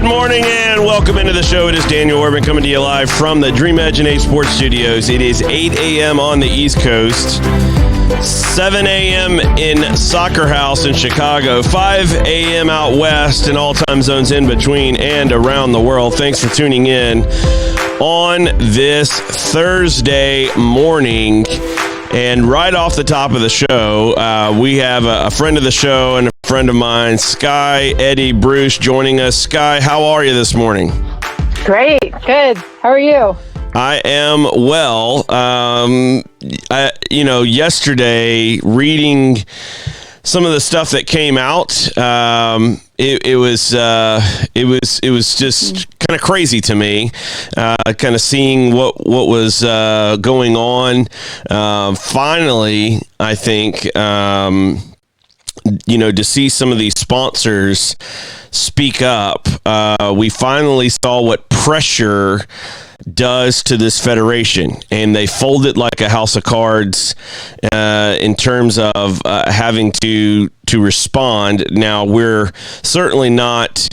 Good morning and welcome into the show. It is Daniel Orban coming to you live from the Dream Edge and 8 Sports Studios. It is 8 a.m. on the East Coast, 7 a.m. in Soccer House in Chicago, 5 a.m. out west and all time zones in between and around the world. Thanks for tuning in on this Thursday morning. And right off the top of the show, we have a friend of the show and a friend of mine, Sky Eddie Bruce, joining us. Sky, how are you this morning? Great, good. How are you? I am well. Yesterday, reading some of the stuff that came out, it was just kind of crazy to me, kind of seeing what was going on. Finally, I think, to see some of these sponsors speak up, we finally saw what pressure does to this federation, and they fold it like a house of cards in terms of having to respond. Now, we're certainly not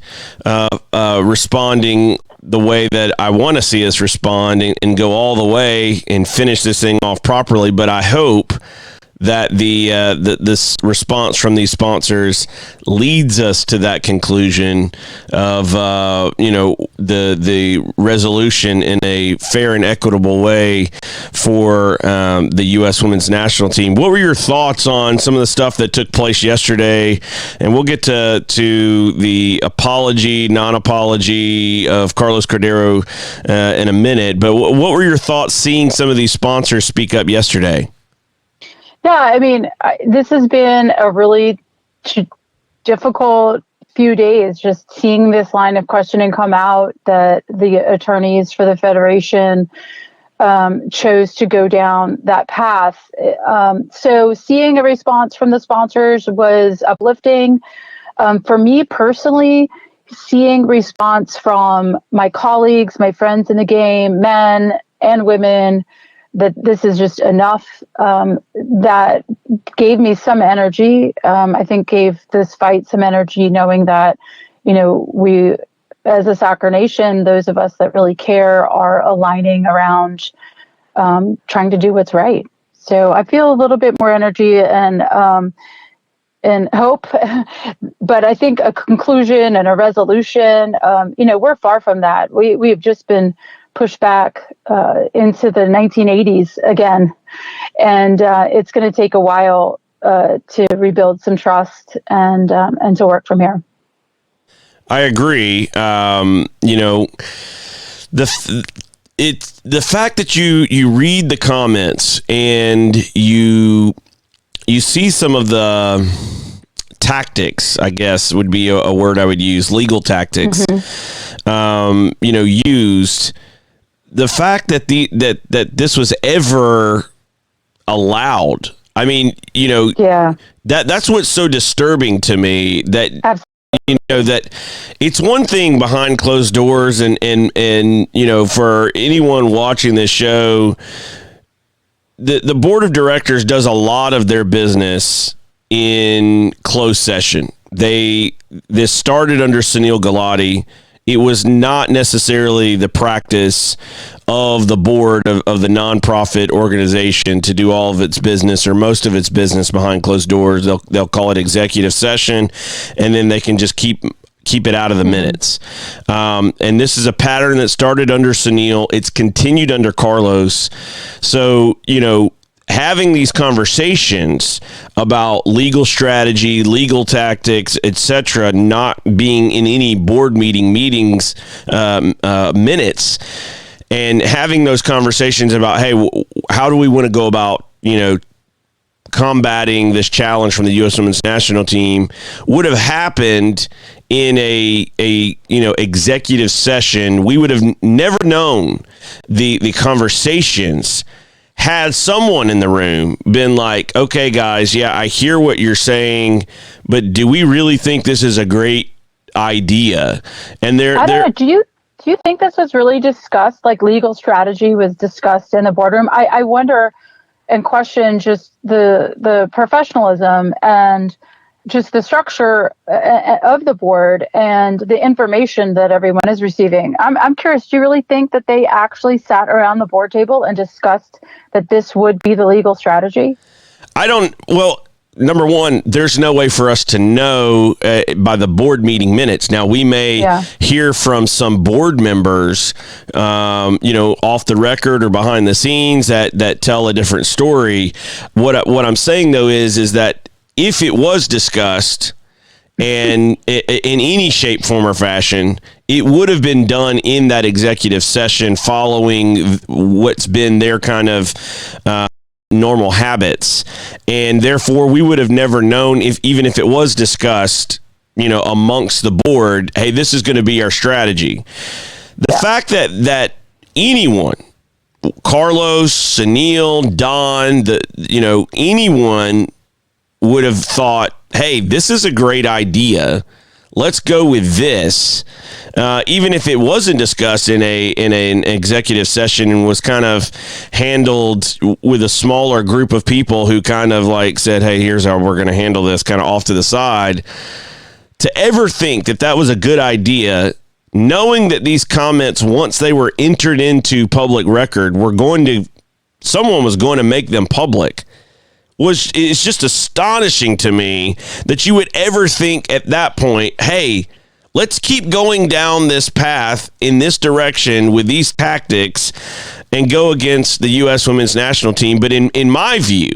responding the way that I want to see us respond and go all the way and finish this thing off properly, but I hope that this response from these sponsors leads us to that conclusion of the resolution in a fair and equitable way for the U.S. Women's National Team. What were your thoughts on some of the stuff that took place yesterday? And we'll get to the apology, non-apology of Carlos Cordero in a minute. But what were your thoughts seeing some of these sponsors speak up yesterday? Yeah, I mean, this has been a really difficult few days, just seeing this line of questioning come out that the attorneys for the Federation chose to go down that path. So seeing a response from the sponsors was uplifting. For me personally, seeing response from my colleagues, my friends in the game, men and women, that this is just enough, that gave me some energy. I think gave this fight some energy, knowing that, we, as a soccer nation, those of us that really care are aligning around trying to do what's right. So I feel a little bit more energy and hope, but I think a conclusion and a resolution, we're far from that. We have just been pushed back into the 1980s again, and it's going to take a while to rebuild some trust and to work from here. I agree. The fact that you read the comments and you see some of the tactics, I guess would be a word I would use, legal tactics, used. The fact that that this was ever allowed, I mean, that's what's so disturbing to me. That absolutely. That it's one thing behind closed doors, and for anyone watching this show, the board of directors does a lot of their business in closed session. This started under Sunil Gulati. It was not necessarily the practice of the board of the nonprofit organization to do all of its business or most of its business behind closed doors. They'll call it executive session, and then they can just keep it out of the minutes. And this is a pattern that started under Sunil. It's continued under Carlos. So, having these conversations about legal strategy, legal tactics, etc., not being in any board meetings minutes, and having those conversations about, hey, how do we want to go about, combating this challenge from the U.S. Women's National Team, would have happened in a executive session. We would have never known the conversations had someone in the room been like, okay, guys, yeah, I hear what you're saying, but do we really think this is a great idea? And I don't know, do you think this was really discussed, like legal strategy was discussed in the boardroom? I wonder and question just the professionalism and just the structure of the board and the information that everyone is receiving. I'm curious, do you really think that they actually sat around the board table and discussed that this would be the legal strategy? Well, number one, there's no way for us to know by the board meeting minutes. Now, we may hear from some board members, off the record or behind the scenes that tell a different story. What I'm saying, though, is that if it was discussed and in any shape, form, or fashion, it would have been done in that executive session following what's been their kind of normal habits. And therefore, we would have never known, even if it was discussed, amongst the board, hey, this is going to be our strategy. The fact that anyone, Carlos, Sunil, Don, anyone would have thought, hey, this is a great idea. Let's go with this. Even if it wasn't discussed in an executive session and was kind of handled with a smaller group of people who kind of like said, hey, here's how we're going to handle this, kind of off to the side, to ever think that was a good idea, knowing that these comments, once they were entered into public record, someone was going to make them public. It's just astonishing to me that you would ever think at that point, hey, let's keep going down this path in this direction with these tactics and go against the U.S. women's national team. But in my view,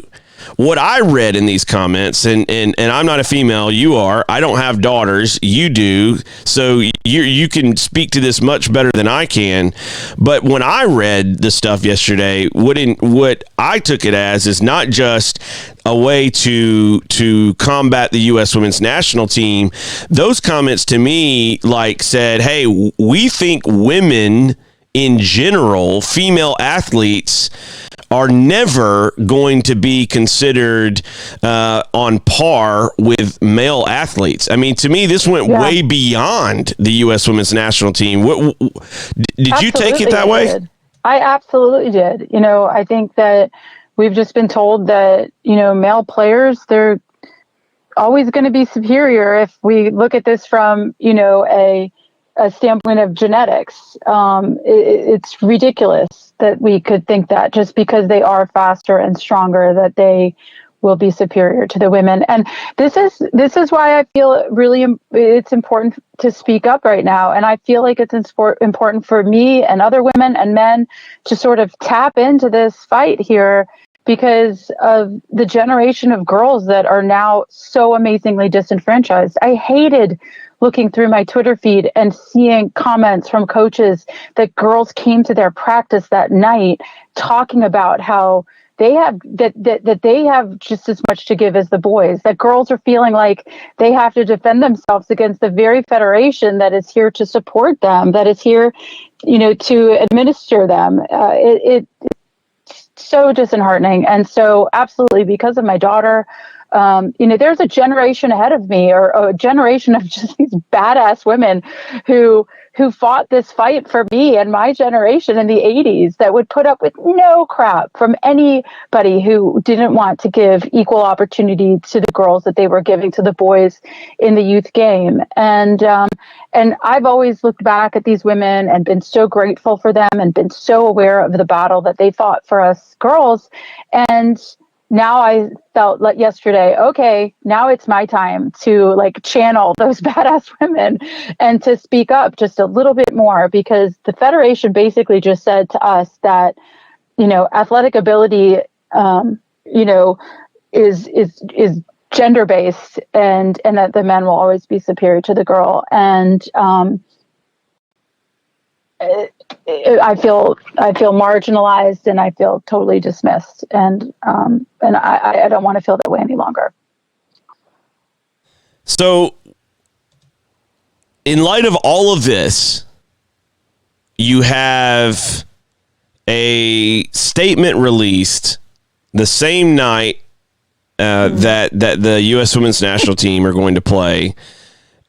what I read in these comments, and I'm not a female, you are. I don't have daughters, you do. So you can speak to this much better than I can. But when I read the stuff yesterday, what I took it as is not just a way to combat the U.S. women's national team. Those comments to me said, hey, we think women in general, female athletes, are never going to be considered on par with male athletes. I mean, to me, this went way beyond the U.S. women's national team. Did you take it that way? I absolutely did. I think that we've just been told that, male players, they're always going to be superior if we look at this from, a standpoint of genetics. It's ridiculous that we could think that just because they are faster and stronger, that they will be superior to the women. And this is why I feel it's important to speak up right now. And I feel like it's important for me and other women and men to sort of tap into this fight here, because of the generation of girls that are now so amazingly disenfranchised. I hated looking through my Twitter feed and seeing comments from coaches that girls came to their practice that night talking about how they have that they have just as much to give as the boys, that girls are feeling like they have to defend themselves against the very federation that is here to support them, that is here, to administer them. It's so disheartening. And so absolutely, because of my daughter, there's a generation ahead of me, or a generation of just these badass women who fought this fight for me and my generation in the 80s, that would put up with no crap from anybody who didn't want to give equal opportunity to the girls that they were giving to the boys in the youth game. And I've always looked back at these women and been so grateful for them and been so aware of the battle that they fought for us girls. And now I felt like yesterday, okay, now it's my time to channel those badass women and to speak up just a little bit more, because the Federation basically just said to us that, athletic ability, is gender based, and that the men will always be superior to the girl. And I feel marginalized, and I feel totally dismissed, and I don't want to feel that way any longer. So, in light of all of this, you have a statement released the same night that the U.S. women's national team are going to play.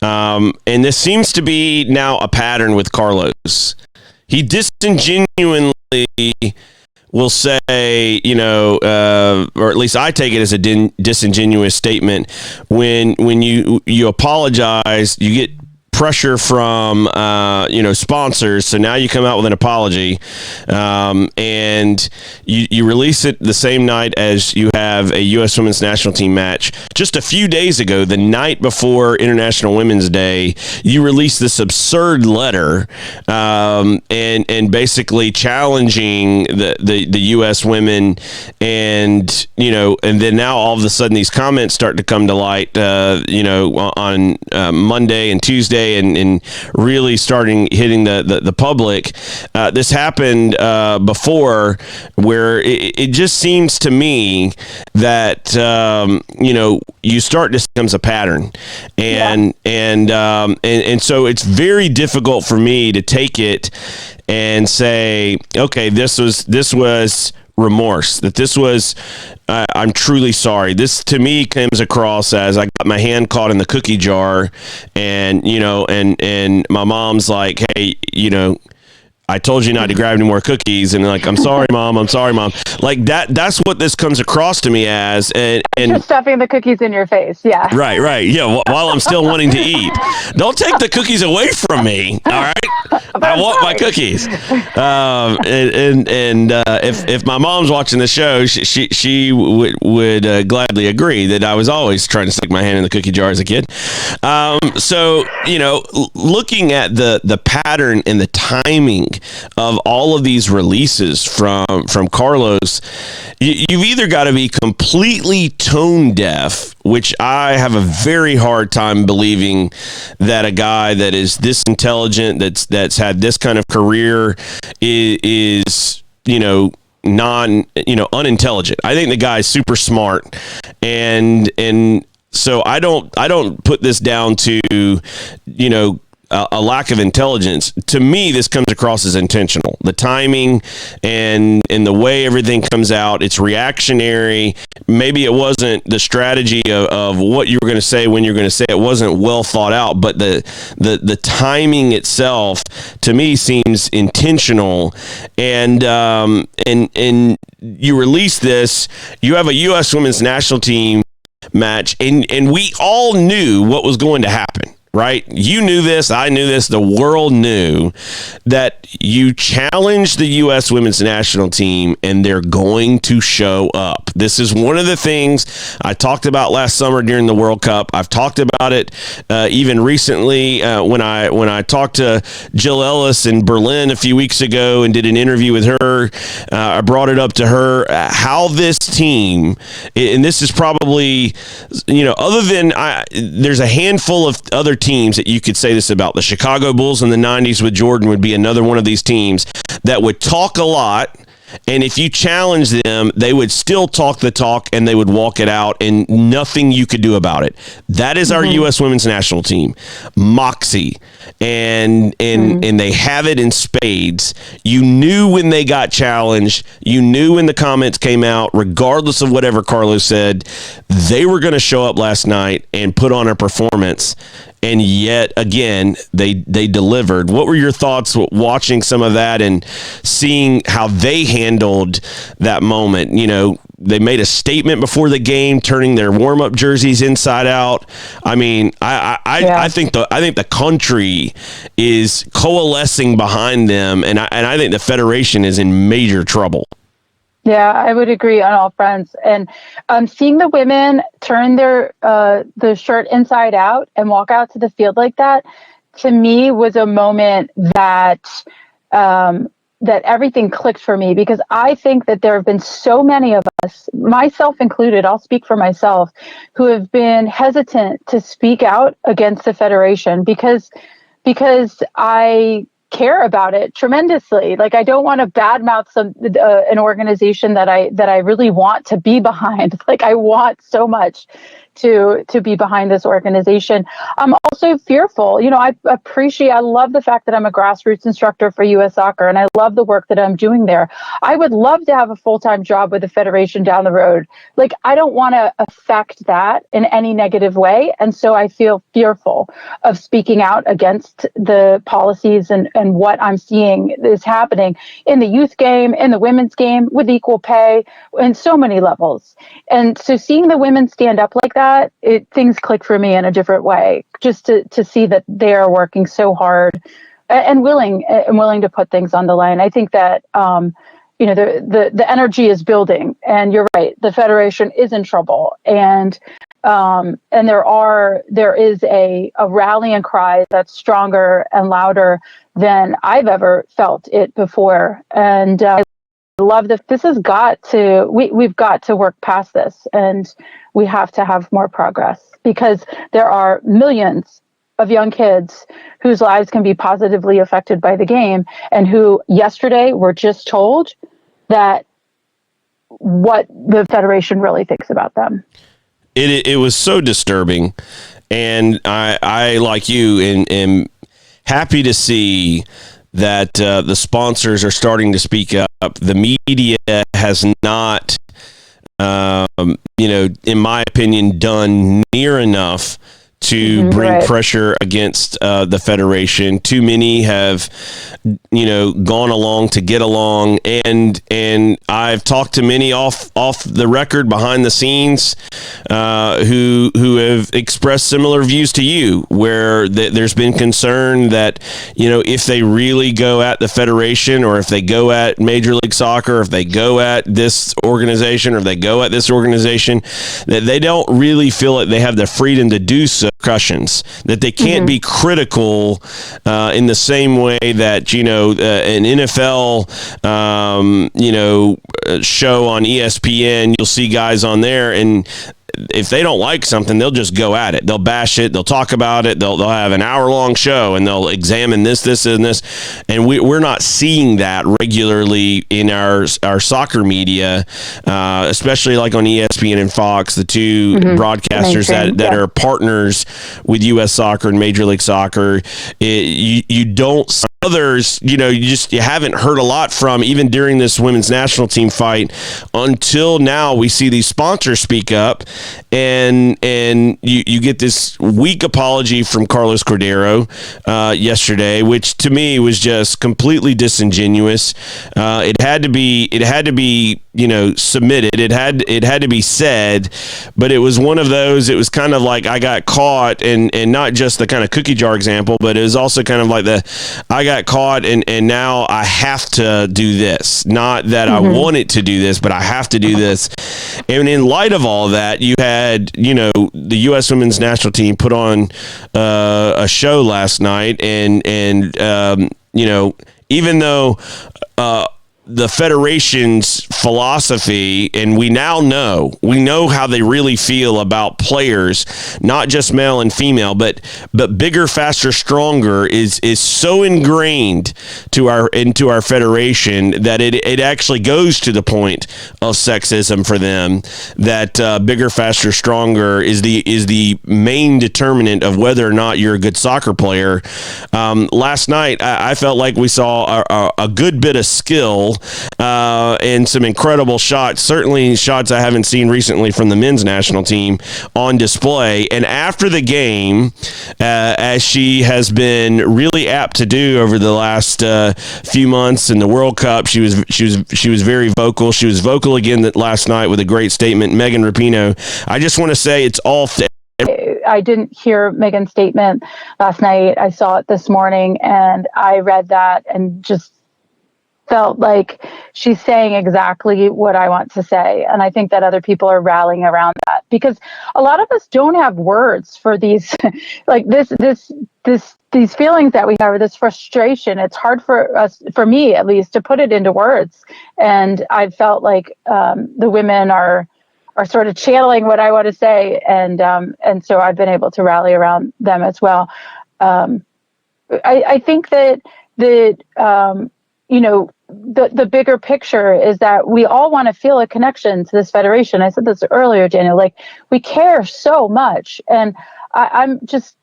And this seems to be now a pattern with Carlos. He disingenuously will say, or at least I take it as a disingenuous statement when you apologize, you get pressure from sponsors, so now you come out with an apology, and you release it the same night as you have a U.S. Women's National Team match. Just a few days ago, the night before International Women's Day, you released this absurd letter, and basically challenging the U.S. women, and then now all of a sudden these comments start to come to light, on Monday and Tuesday. And really starting hitting the public. This happened before, where it just seems to me that you start, this becomes a pattern, and so it's very difficult for me to take it and say, okay, this was remorse, that this was I'm truly sorry. This to me comes across as I got my hand caught in the cookie jar, and and my mom's like, hey, I told you not to grab any more cookies, and like, I'm sorry, mom. Like that's what this comes across to me as, and just stuffing the cookies in your face. Yeah. Right. Yeah. While I'm still wanting to eat, don't take the cookies away from me. All right. I want my cookies. If my mom's watching the show, she would gladly agree that I was always trying to stick my hand in the cookie jar as a kid. So looking at the pattern and the timing of all of these releases from Carlos, you've either got to be completely tone deaf, which I have a very hard time believing that a guy that is this intelligent, that's had this kind of career, is unintelligent. I think the guy's super smart, and so I don't put this down to a lack of intelligence. To me, this comes across as intentional. The timing and the way everything comes out, it's reactionary. Maybe it wasn't the strategy of what you were going to say when you're going to say it wasn't well thought out, but the timing itself to me seems intentional. And you release this, you have a U.S. Women's National Team match, and we all knew what was going to happen. Right? You knew this. I knew this. The world knew that you challenged the U.S. Women's National Team, and they're going to show up. This is one of the things I talked about last summer during the World Cup. I've talked about it even recently when I talked to Jill Ellis in Berlin a few weeks ago and did an interview with her. I brought it up to her how this team, and this is probably, other than there's a handful of other teams that you could say this about. The Chicago Bulls in the 90s with Jordan would be another one of these teams that would talk a lot, and if you challenge them, they would still talk the talk and they would walk it out, and nothing you could do about it. That is our U.S. Women's National Team. Moxie. And they have it in spades. You knew when they got challenged. You knew when the comments came out, regardless of whatever Carlos said, they were going to show up last night and put on a performance. And yet again, they delivered. What were your thoughts watching some of that and seeing how they handled that moment? They made a statement before the game, turning their warm-up jerseys inside out. I mean, I think the country is coalescing behind them, and I think the Federation is in major trouble. Yeah, I would agree on all fronts. And seeing the women turn their the shirt inside out and walk out to the field like that, to me, was a moment that that everything clicked for me, because I think that there have been so many of us, myself included, I'll speak for myself, who have been hesitant to speak out against the Federation because I care about it tremendously. Like, I don't want to badmouth an organization that I really want to be behind. Like, I want so much to be behind this organization. I'm also fearful. I love the fact that I'm a grassroots instructor for U.S. Soccer, and I love the work that I'm doing there. I would love to have a full-time job with the federation down the road. Like, I don't want to affect that in any negative way. And so I feel fearful of speaking out against the policies and what I'm seeing is happening in the youth game, in the women's game, with equal pay, in so many levels. And so seeing the women stand up like that, things click for me in a different way, just to see that they are working so hard and willing to put things on the line. I think that the energy is building, and you're right, the federation is in trouble, and there is a rallying cry that's stronger and louder than I've ever felt it before. And I love that we've got to work past this, and we have to have more progress, because there are millions of young kids whose lives can be positively affected by the game, and who yesterday were just told that what the federation really thinks about them. It was so disturbing, and I like you, am happy to see that the sponsors are starting to speak up. The media has not, in my opinion, done near enough to bring pressure against the federation. Too many have, gone along to get along, and I've talked to many off the record, behind the scenes, who have expressed similar views to you, where there's been concern that, if they really go at the federation, or if they go at Major League Soccer, or if they go at this organization, or if they go at this organization, that they don't really feel like they have the freedom to do so. That they can't be critical in the same way that an NFL show on ESPN, you'll see guys on there, and if they don't like something, they'll just go at it. They'll bash it. They'll talk about it. They'll have an hour-long show, and they'll examine this, and this. And we're not seeing that regularly in our soccer media, especially like on ESPN and Fox, the two broadcasters that are partners with U.S. Soccer and Major League Soccer. You don't. Others, you haven't heard a lot from, even during this women's national team fight, until now. We see these sponsors speak up, and you get this weak apology from Carlos Cordero yesterday, which to me was just completely disingenuous. It had to be submitted. It had to be said, but it was one of those. It was kind of like I got caught, and not just the kind of cookie jar example, but it was also kind of like I got caught, and now I have to do this. Not that I wanted to do this, but I have to do this. And in light of all that, you had the U.S. women's national team put on a show last night, and even though the federation's philosophy, and we know how they really feel about players, not just male and female, but bigger, faster, stronger is so ingrained into our federation that it actually goes to the point of sexism for them, that bigger, faster, stronger is the main determinant of whether or not you're a good soccer player. Last night, I felt like we saw a good bit of skill and some incredible shots, certainly shots I haven't seen recently from the men's national team, on display. And after the game, as she has been really apt to do over the last few months in the World Cup, she was very vocal. She was vocal again last night with a great statement. Megan Rapinoe, I just want to say it's all I didn't hear Megan's statement last night. I saw it this morning, and I read that and just felt like she's saying exactly what I want to say. And I think that other people are rallying around that, because a lot of us don't have words for these, like these feelings that we have, or this frustration. It's hard for us, for me at least, to put it into words. And I felt like the women are sort of channeling what I want to say. And so I've been able to rally around them as well. I think that the bigger picture is that we all want to feel a connection to this federation. I said this earlier, Daniel, like we care so much. And I'm just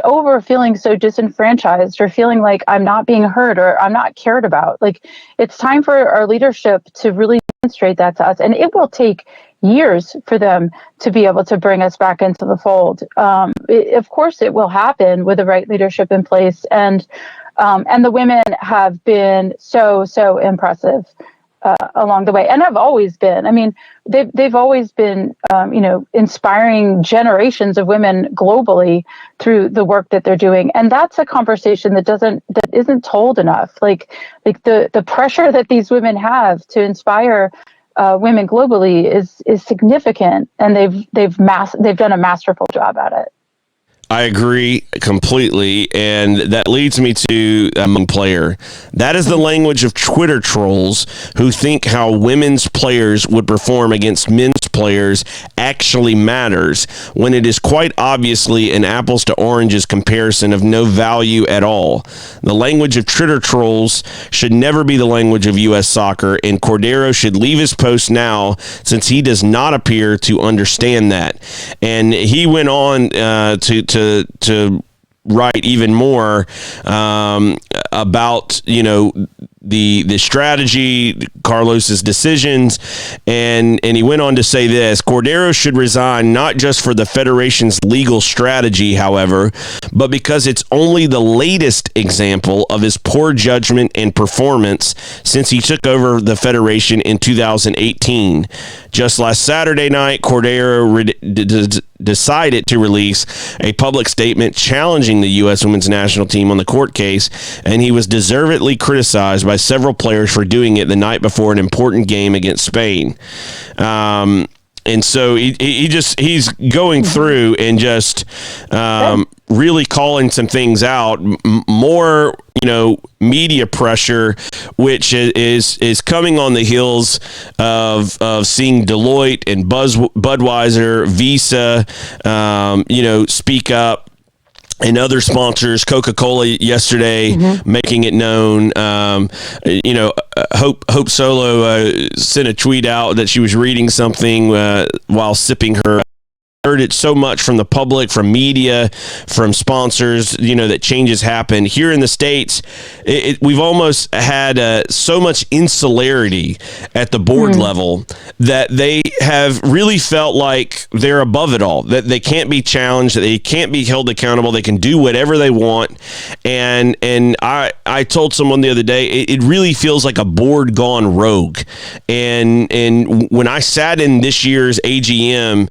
over feeling so disenfranchised or feeling like I'm not being heard or I'm not cared about. Like it's time for our leadership to really demonstrate that to us. And it will take years for them to be able to bring us back into the fold. Of course, it will happen with the right leadership in place. And the women have been so impressive along the way, and have always been. I mean, they've always been, inspiring generations of women globally through the work that they're doing. And that's a conversation that isn't told enough. Like the pressure that these women have to inspire women globally is significant, and they've done a masterful job at it. I agree completely, and that leads me to a player. That is the language of Twitter trolls who think how women's players would perform against men's players actually matters, when it is quite obviously an apples to oranges comparison of no value at all. The language of Twitter trolls should never be the language of U.S. soccer, and Cordero should leave his post now, since he does not appear to understand that. And he went on to write even more about the strategy, Carlos's decisions, and he went on to say this: Cordero should resign not just for the Federation's legal strategy, however, but because it's only the latest example of his poor judgment and performance since he took over the Federation in 2018. Just last Saturday night, Cordero decided to release a public statement challenging the U.S. women's national team on the court case, and he was deservedly criticized by several players for doing it the night before an important game against Spain. And so he's going through and just really calling some things out. More media pressure, which is coming on the heels of seeing Deloitte and Budweiser, Visa, speak up, and other sponsors, Coca-Cola yesterday, making it known. Hope Solo sent a tweet out that she was reading something while sipping her. Heard it so much from the public, from media, from sponsors, that changes happen. Here in the States, we've almost had so much insularity at the board level that they have really felt like they're above it all, that they can't be challenged, that they can't be held accountable, they can do whatever they want. And I told someone the other day, it really feels like a board gone rogue. And when I sat in this year's AGM,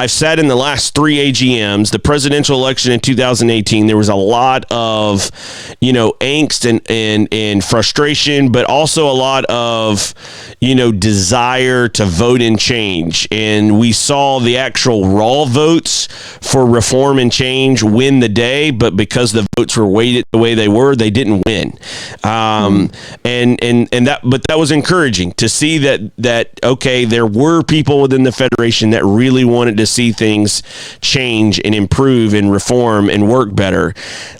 I've sat in the last three AGMs. The presidential election in 2018, there was a lot of, angst and frustration, but also a lot of, desire to vote and change. And we saw the actual raw votes for reform and change win the day, but because the votes were weighted the way they were, they didn't win. But that was encouraging to see that okay, there were people within the Federation that really wanted to see things change and improve and reform and work better.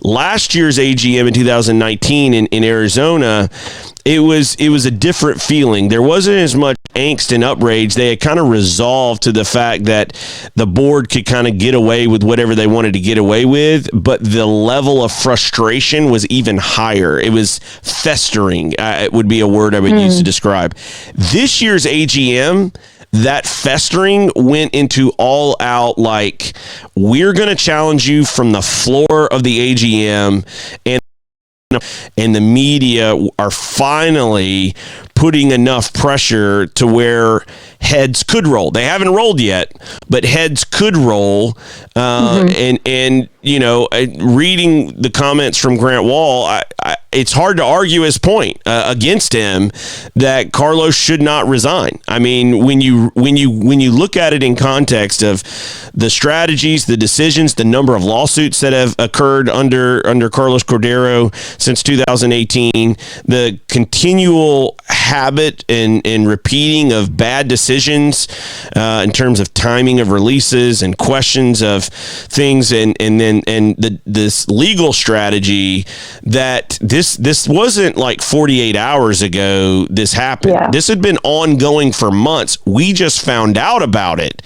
Last year's AGM in 2019 in Arizona, it was a different feeling. There wasn't as much angst and outrage. They had kind of resolved to the fact that the board could kind of get away with whatever they wanted to get away with, but the level of frustration was even higher. It was festering. It would be a word I would use to describe. This year's AGM, that festering went into all out, like, we're going to challenge you from the floor of the AGM, and the media are finally putting enough pressure to where heads could roll. They haven't rolled yet, but heads could roll. And reading the comments from Grant Wall, it's hard to argue his point against him that Carlos should not resign. I mean, when you look at it in context of the strategies, the decisions, the number of lawsuits that have occurred under Carlos Cordero since 2018, the continual habit and repeating of bad decisions decisions in terms of timing of releases and questions of things, and this legal strategy that this wasn't like 48 hours ago this happened. Yeah. This had been ongoing for months. We just found out about it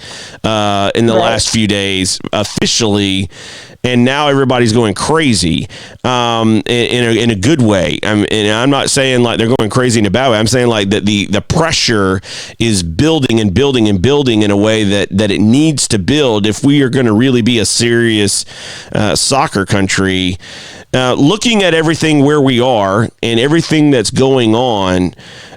in the last few days officially. And now everybody's going crazy in a good way. And I'm not saying like they're going crazy in a bad way. I'm saying like that the pressure is building and building and building in a way that it needs to build if we are going to really be a serious soccer country. Looking at everything where we are and everything that's going on,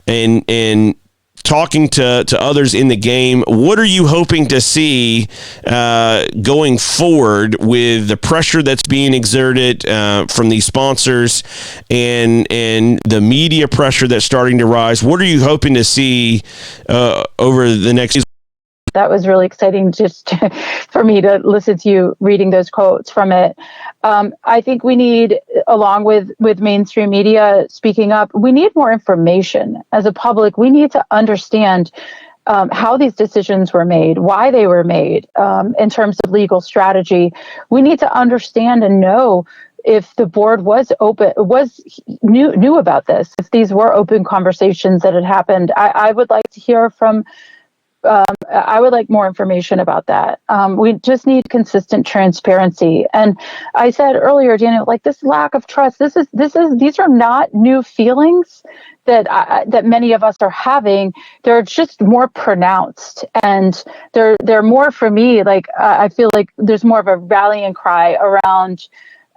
and talking to others in the game, what are you hoping to see going forward with the pressure that's being exerted from these sponsors and the media pressure that's starting to rise? What are you hoping to see over the next season? That was really exciting just for me to listen to you reading those quotes from it. I think we need, along with mainstream media speaking up, we need more information as a public. We need to understand how these decisions were made, why they were made, in terms of legal strategy. We need to understand and know if the board knew about this, if these were open conversations that had happened. I would like to hear from. I would like more information about that. We just need consistent transparency. And I said earlier, Daniel, like this lack of trust, these are not new feelings that many of us are having. They're just more pronounced, and they're more, for me, like I feel like there's more of a rallying cry around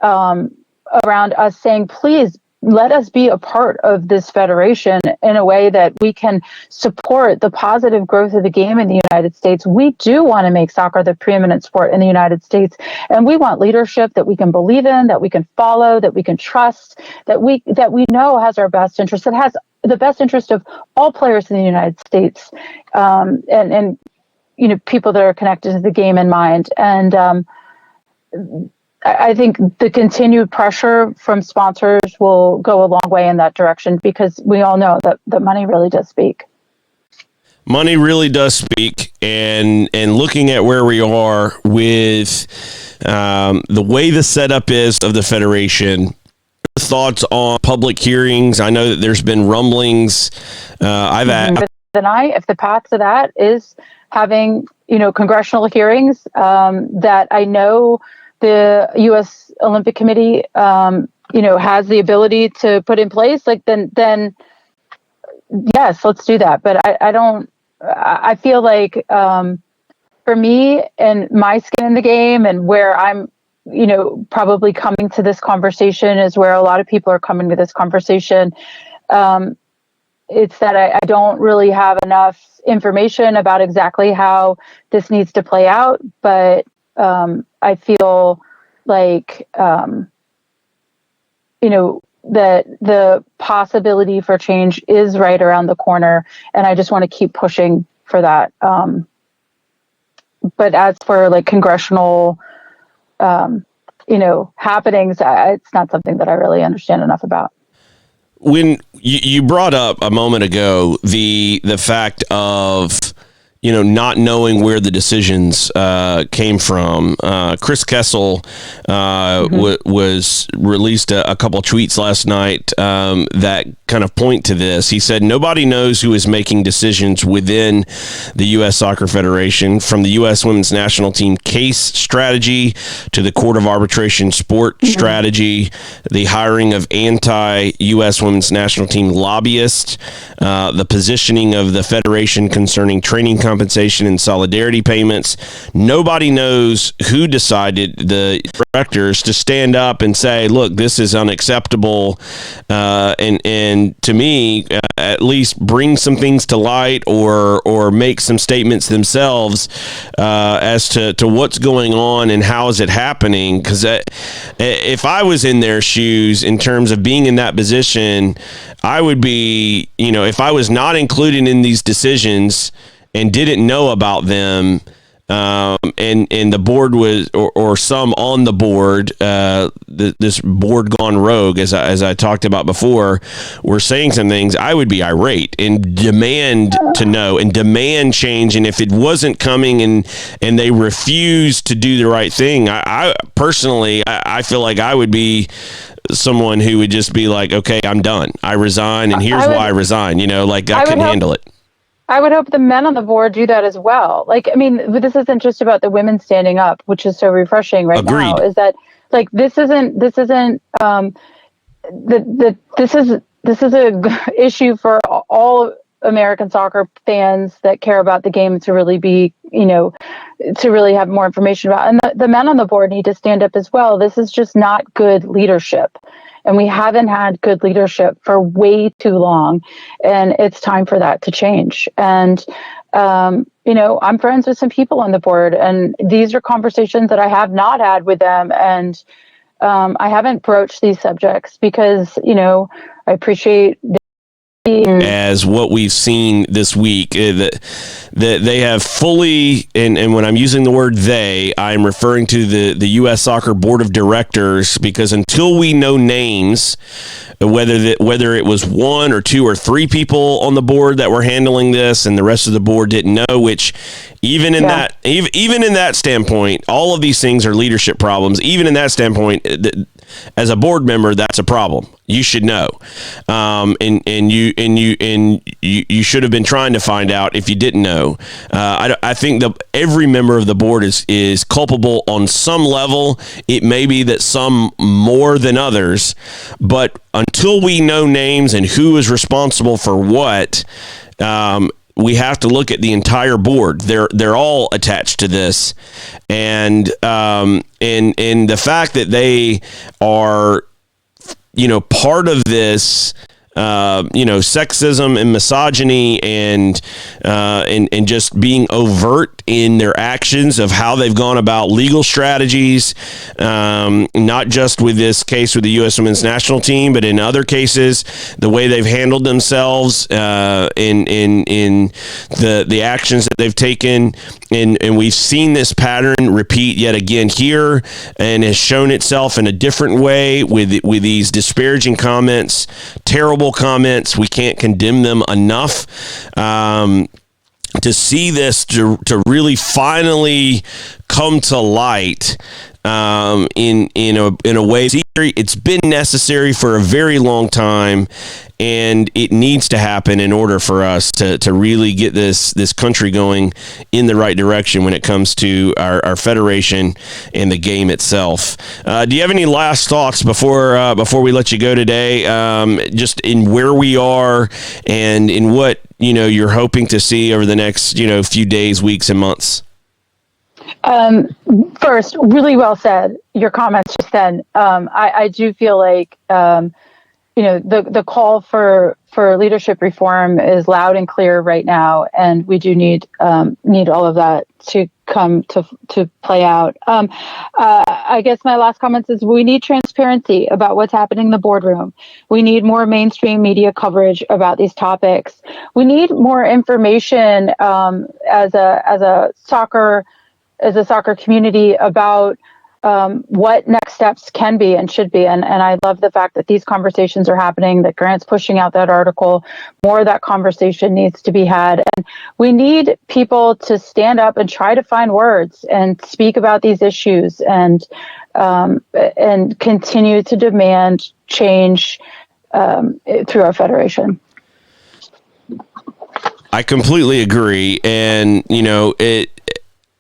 us saying, please, let us be a part of this federation in a way that we can support the positive growth of the game in the United States. We do want to make soccer the preeminent sport in the United States, and we want leadership that we can believe in, that we can follow, that we can trust, that we know has our best interest, that has the best interest of all players in the United States, and people that are connected to the game in mind. And I think the continued pressure from sponsors will go a long way in that direction, because we all know that the money really does speak. Money really does speak, and looking at where we are with the way the setup is of the federation, thoughts on public hearings? I know that there's been rumblings. If the path to that is having congressional hearings, that I know the U.S. Olympic Committee, has the ability to put in place, like then yes, let's do that. But I feel like for me and my skin in the game, and where I'm, probably coming to this conversation is where a lot of people are coming to this conversation. It's that I don't really have enough information about exactly how this needs to play out, but I feel like, that the possibility for change is right around the corner, and I just want to keep pushing for that. But as for like congressional, happenings, it's not something that I really understand enough about. When you brought up a moment ago the fact of not knowing where the decisions came from. Chris Kessel was released a couple of tweets last night that kind of point to this. He said, nobody knows who is making decisions within the U.S. Soccer Federation, from the U.S. Women's National Team case strategy to the Court of Arbitration sport strategy, the hiring of anti-U.S. Women's National Team lobbyists, the positioning of the Federation concerning training compensation and solidarity payments. Nobody knows who decided, the directors, to stand up and say, look, this is unacceptable, and to me, at least bring some things to light, or make some statements themselves as to what's going on and how is it happening. Because if I was in their shoes in terms of being in that position, I would be, if I was not included in these decisions and didn't know about them, and the board was, or some on the board, this board gone rogue, as I talked about before, were saying some things, I would be irate and demand to know and demand change. And if it wasn't coming and they refused to do the right thing, I personally, I feel like I would be someone who would just be like, okay, I'm done. I resign, and here's why I resign. Like I couldn't handle it. I would hope the men on the board do that as well. Like, I mean, this isn't just about the women standing up, which is so refreshing right now. Is that like this isn't this is a issue for all American soccer fans that care about the game to really be, to really have more information about. And the men on the board need to stand up as well. This is just not good leadership. And we haven't had good leadership for way too long. And it's time for that to change. And, I'm friends with some people on the board, and these are conversations that I have not had with them. And I haven't broached these subjects because, I appreciate as what we've seen this week, that they have fully, and when I'm using the word they, I'm referring to the U.S. Soccer Board of Directors, because until we know names, whether it was one or two or three people on the board that were handling this and the rest of the board didn't know, which even in that standpoint, all of these things are leadership problems. Even in that standpoint, as a board member, that's a problem. You should know, and you should have been trying to find out if you didn't know. I think every member of the board is culpable on some level. It may be that some more than others, but until we know names and who is responsible for what, we have to look at the entire board. They're all attached to this, and the fact that they are, part of this, sexism and misogyny and just being overt in their actions of how they've gone about legal strategies, not just with this case with the U.S. Women's National Team, but in other cases, the way they've handled themselves in the actions that they've taken. And we've seen this pattern repeat yet again here, and has shown itself in a different way with these disparaging comments, terrible comments. We can't condemn them enough. To see this to really finally come to light in a way, it's been necessary for a very long time, and it needs to happen in order for us to really get this country going in the right direction when it comes to our federation and the game itself. Do you have any last thoughts before we let you go today? Just in where we are and in what you're hoping to see over the next few days, weeks, and months. First, really well said. Your comments just then. I do feel like the call for leadership reform is loud and clear right now, and we do need all of that to come to play out. I guess my last comments is we need transparency about what's happening in the boardroom. We need more mainstream media coverage about these topics. We need more information as a soccer community about what next steps can be and should be. And I love the fact that these conversations are happening, that Grant's pushing out that article. More of that conversation needs to be had. And we need people to stand up and try to find words and speak about these issues and continue to demand change through our federation. I completely agree. And,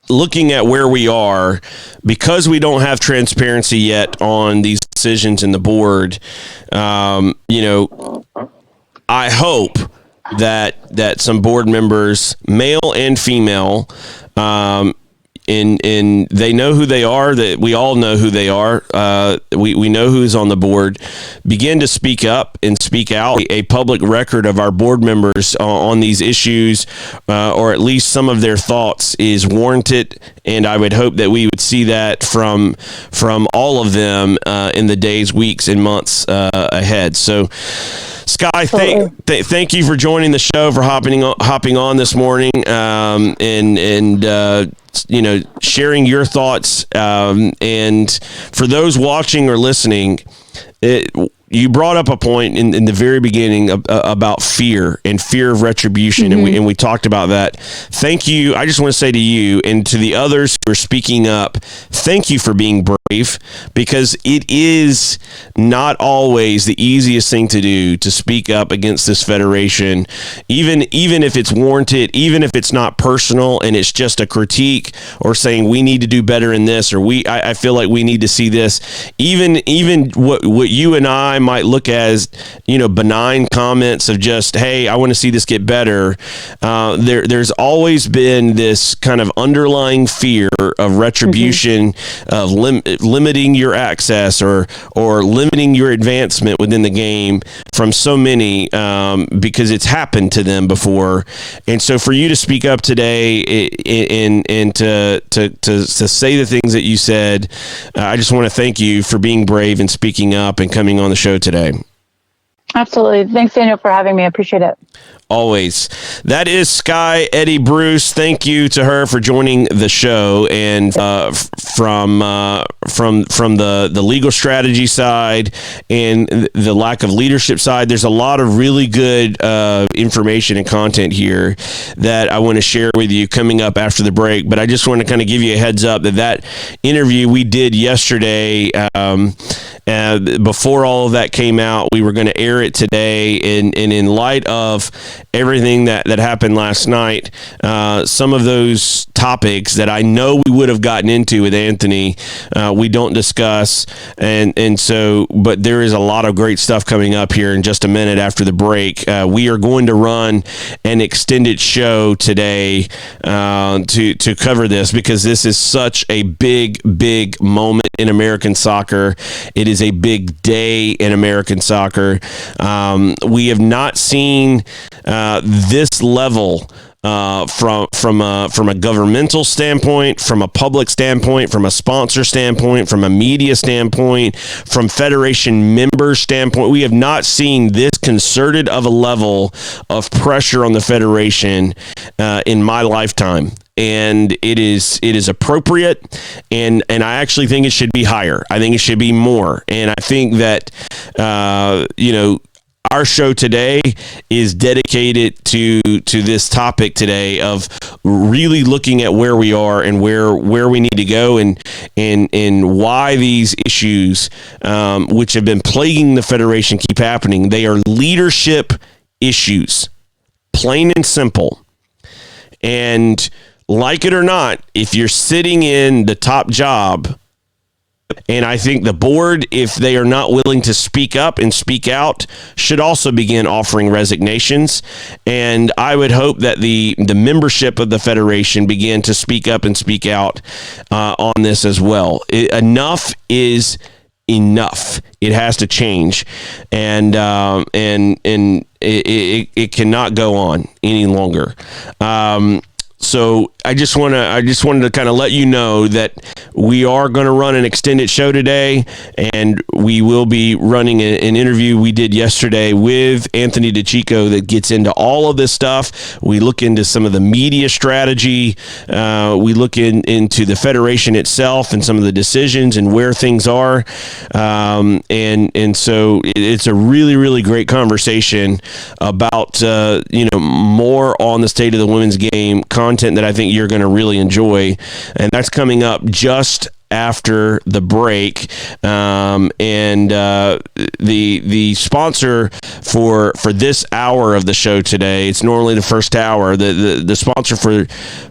looking at where we are, because we don't have transparency yet on these decisions in the board, I hope that some board members, male and female, and they know who they are, that we all know who they are. We know who's on the board. Begin to speak up and speak out. A public record of our board members on these issues, or at least some of their thoughts, is warranted. And I would hope that we would see that from all of them in the days, weeks, and months ahead. So Sky, thank you for joining the show, for hopping on this morning, and sharing your thoughts. And for those watching or listening, you brought up a point in the very beginning about fear and fear of retribution, and we talked about that. Thank you. I just want to say to you and to the others who are speaking up, thank you for being brave, because it is not always the easiest thing to do to speak up against this federation, even if it's warranted, even if it's not personal and it's just a critique or saying we need to do better in this, or I feel like we need to see this. Even what you and I might look as, benign comments of just, hey, I want to see this get better. There's always been this kind of underlying fear of retribution, of limiting your access or limiting your advancement within the game from so many, because it's happened to them before. And so for you to speak up today and to say the things that you said, I just want to thank you for being brave and speaking up and coming on the show today. Absolutely. Thanks, Daniel, for having me. I appreciate it. Always. That is Sky Eddy Bruce. Thank you to her for joining the show, and from the legal strategy side and the lack of leadership side. There's a lot of really good information and content here that I want to share with you coming up after the break. But I just want to kind of give you a heads up that interview we did yesterday, before all of that came out, we were going to air it today. And in light of everything that happened last night, some of those topics that I know we would have gotten into with Anthony, we don't discuss. And so, but there is a lot of great stuff coming up here in just a minute after the break. We are going to run an extended show today to cover this, because this is such a big moment in American soccer. It is a big day in American soccer. We have not seen this level from a governmental standpoint, from a public standpoint, from a sponsor standpoint, from a media standpoint, from federation member standpoint. We have not seen this concerted of a level of pressure on the federation in my lifetime. And it is appropriate, and I actually think it should be higher. I think it should be more. And I think that our show today is dedicated to this topic today of really looking at where we are and where we need to go, and why these issues, which have been plaguing the federation, keep happening. They are leadership issues, plain and simple. And like it or not, if you're sitting in the top job, and I think the board, if they are not willing to speak up and speak out, should also begin offering resignations. And I would hope that the membership of the federation begin to speak up and speak out on this as well. Enough is enough. It has to change, and it cannot go on any longer. So I just wanted to kind of let you know that we are going to run an extended show today, and we will be running an interview we did yesterday with Anthony DeChico that gets into all of this stuff. We look into some of the media strategy. We look into the federation itself and some of the decisions and where things are. And so it's a really, really great conversation about, more on the state of the women's game, content that I think you're going to really enjoy. And that's coming up just after the break. The sponsor for this hour of the show today, it's normally the first hour. The sponsor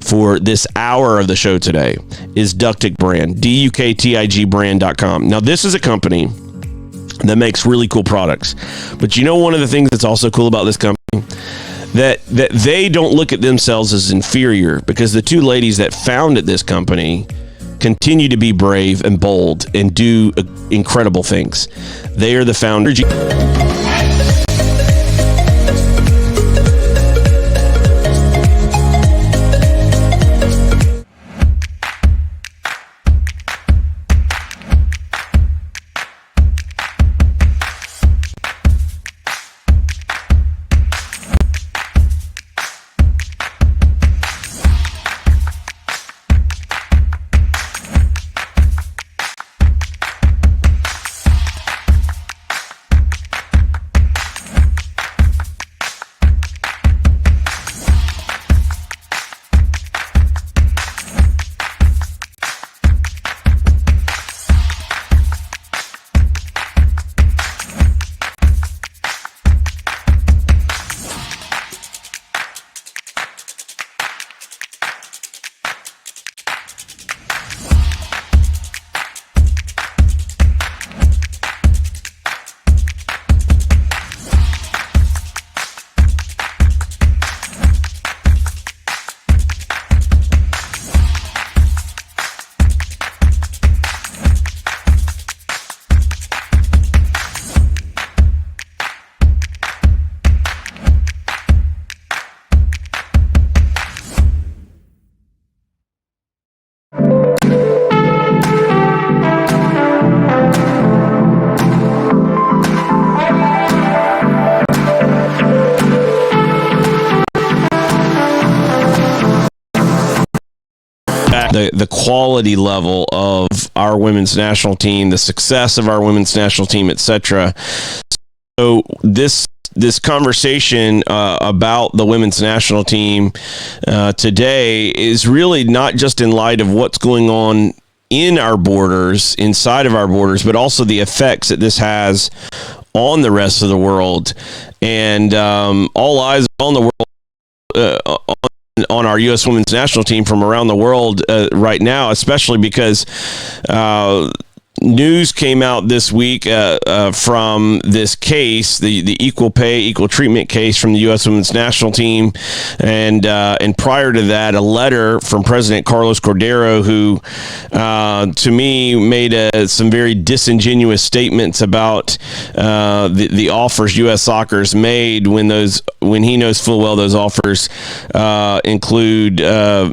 for this hour of the show today is Ductic Brand, DUKTIG brand.com. Now, this is a company that makes really cool products. But one of the things that's also cool about this company, that they don't look at themselves as inferior, because the two ladies that founded this company continue to be brave and bold and do incredible things. They are the founders. the quality level of our women's national team, the success of our women's national team, etc. So this conversation about the women's national team today is really not just in light of what's going on in our borders, inside of our borders, but also the effects that this has on the rest of the world. And all eyes on the world on our U.S. women's national team from around the world right now, especially because news came out this week from this case, the equal pay, equal treatment case from the U.S. women's national team, and prior to that, a letter from President Carlos Cordero, who, to me, made some very disingenuous statements about the offers U.S. Soccer's made when he knows full well those offers include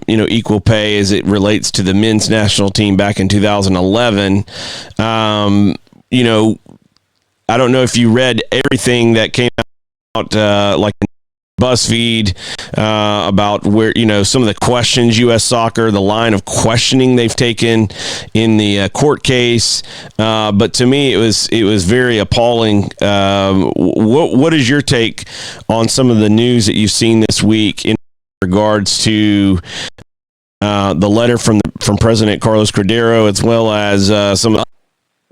equal pay as it relates to the men's national team back in 2011. I don't know if you read everything that came out, like BuzzFeed, about where, some of the questions U.S. Soccer, the line of questioning they've taken in the court case. But to me, it was very appalling. What is your take on some of the news that you've seen this week in regards to the letter from President Carlos Cordero, as well as some of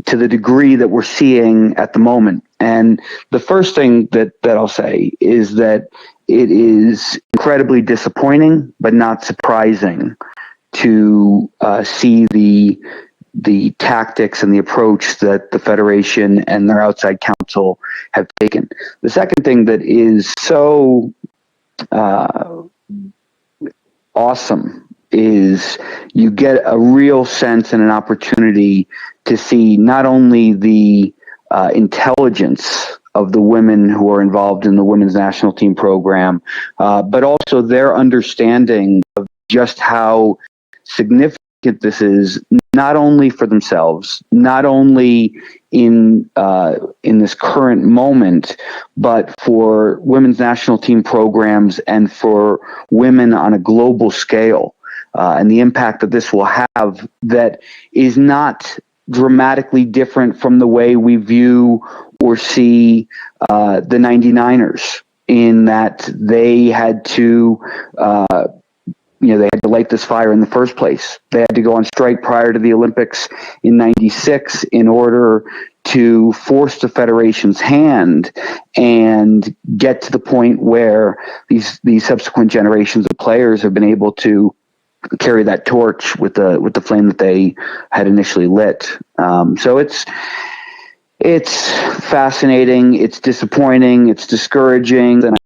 to the degree that we're seeing at the moment? And the first thing that I'll say is that it is incredibly disappointing, but not surprising, to see the tactics and the approach that the Federation and their outside counsel have taken. The second thing that is so awesome is you get a real sense and an opportunity to see not only the intelligence of the women who are involved in the women's national team program, but also their understanding of just how significant this is, not only for themselves, not only in this current moment, but for women's national team programs and for women on a global scale. And the impact that this will have that is not dramatically different from the way we view or see the 99ers, in that they had to they had to light this fire in the first place. They had to go on strike prior to the Olympics in '96 in order to force the Federation's hand and get to the point where these subsequent generations of players have been able to carry that torch with the flame that they had initially lit. So it's fascinating. It's disappointing. It's discouraging. And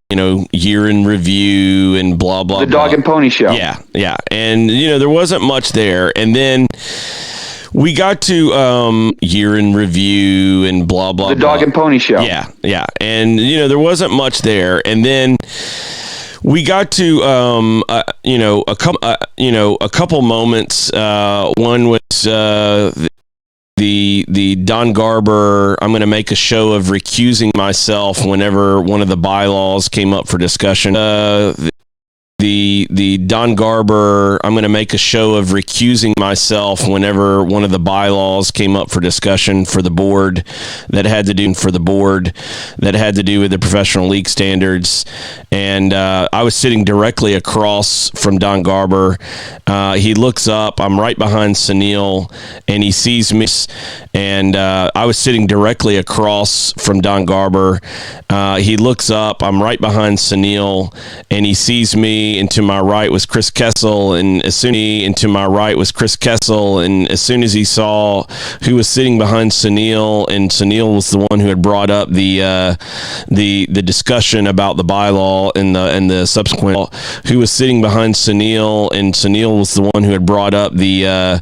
year in review and blah blah. The dog and pony show. Yeah, and there wasn't much there, and then we got to year in review and blah blah. The dog and pony show. Yeah, and there wasn't much there, and then we got to a couple moments. One was the Don Garber, I'm going to make a show of recusing myself whenever one of the bylaws came up for discussion. The Don Garber, I'm going to make a show of recusing myself whenever one of the bylaws came up for discussion for the board that had to do with the professional league standards. And I was sitting directly across from Don Garber. He looks up. I'm right behind Sunil, and he sees me. And I was sitting directly across from Don Garber. He looks up. I'm right behind Sunil, and he sees me. And to my right was Chris Kessel, and as soon as he saw who was sitting behind Sunil, and Sunil was the one who had brought up the discussion about the bylaw and the subsequent, who was sitting behind Sunil, and Sunil was the one who had brought up the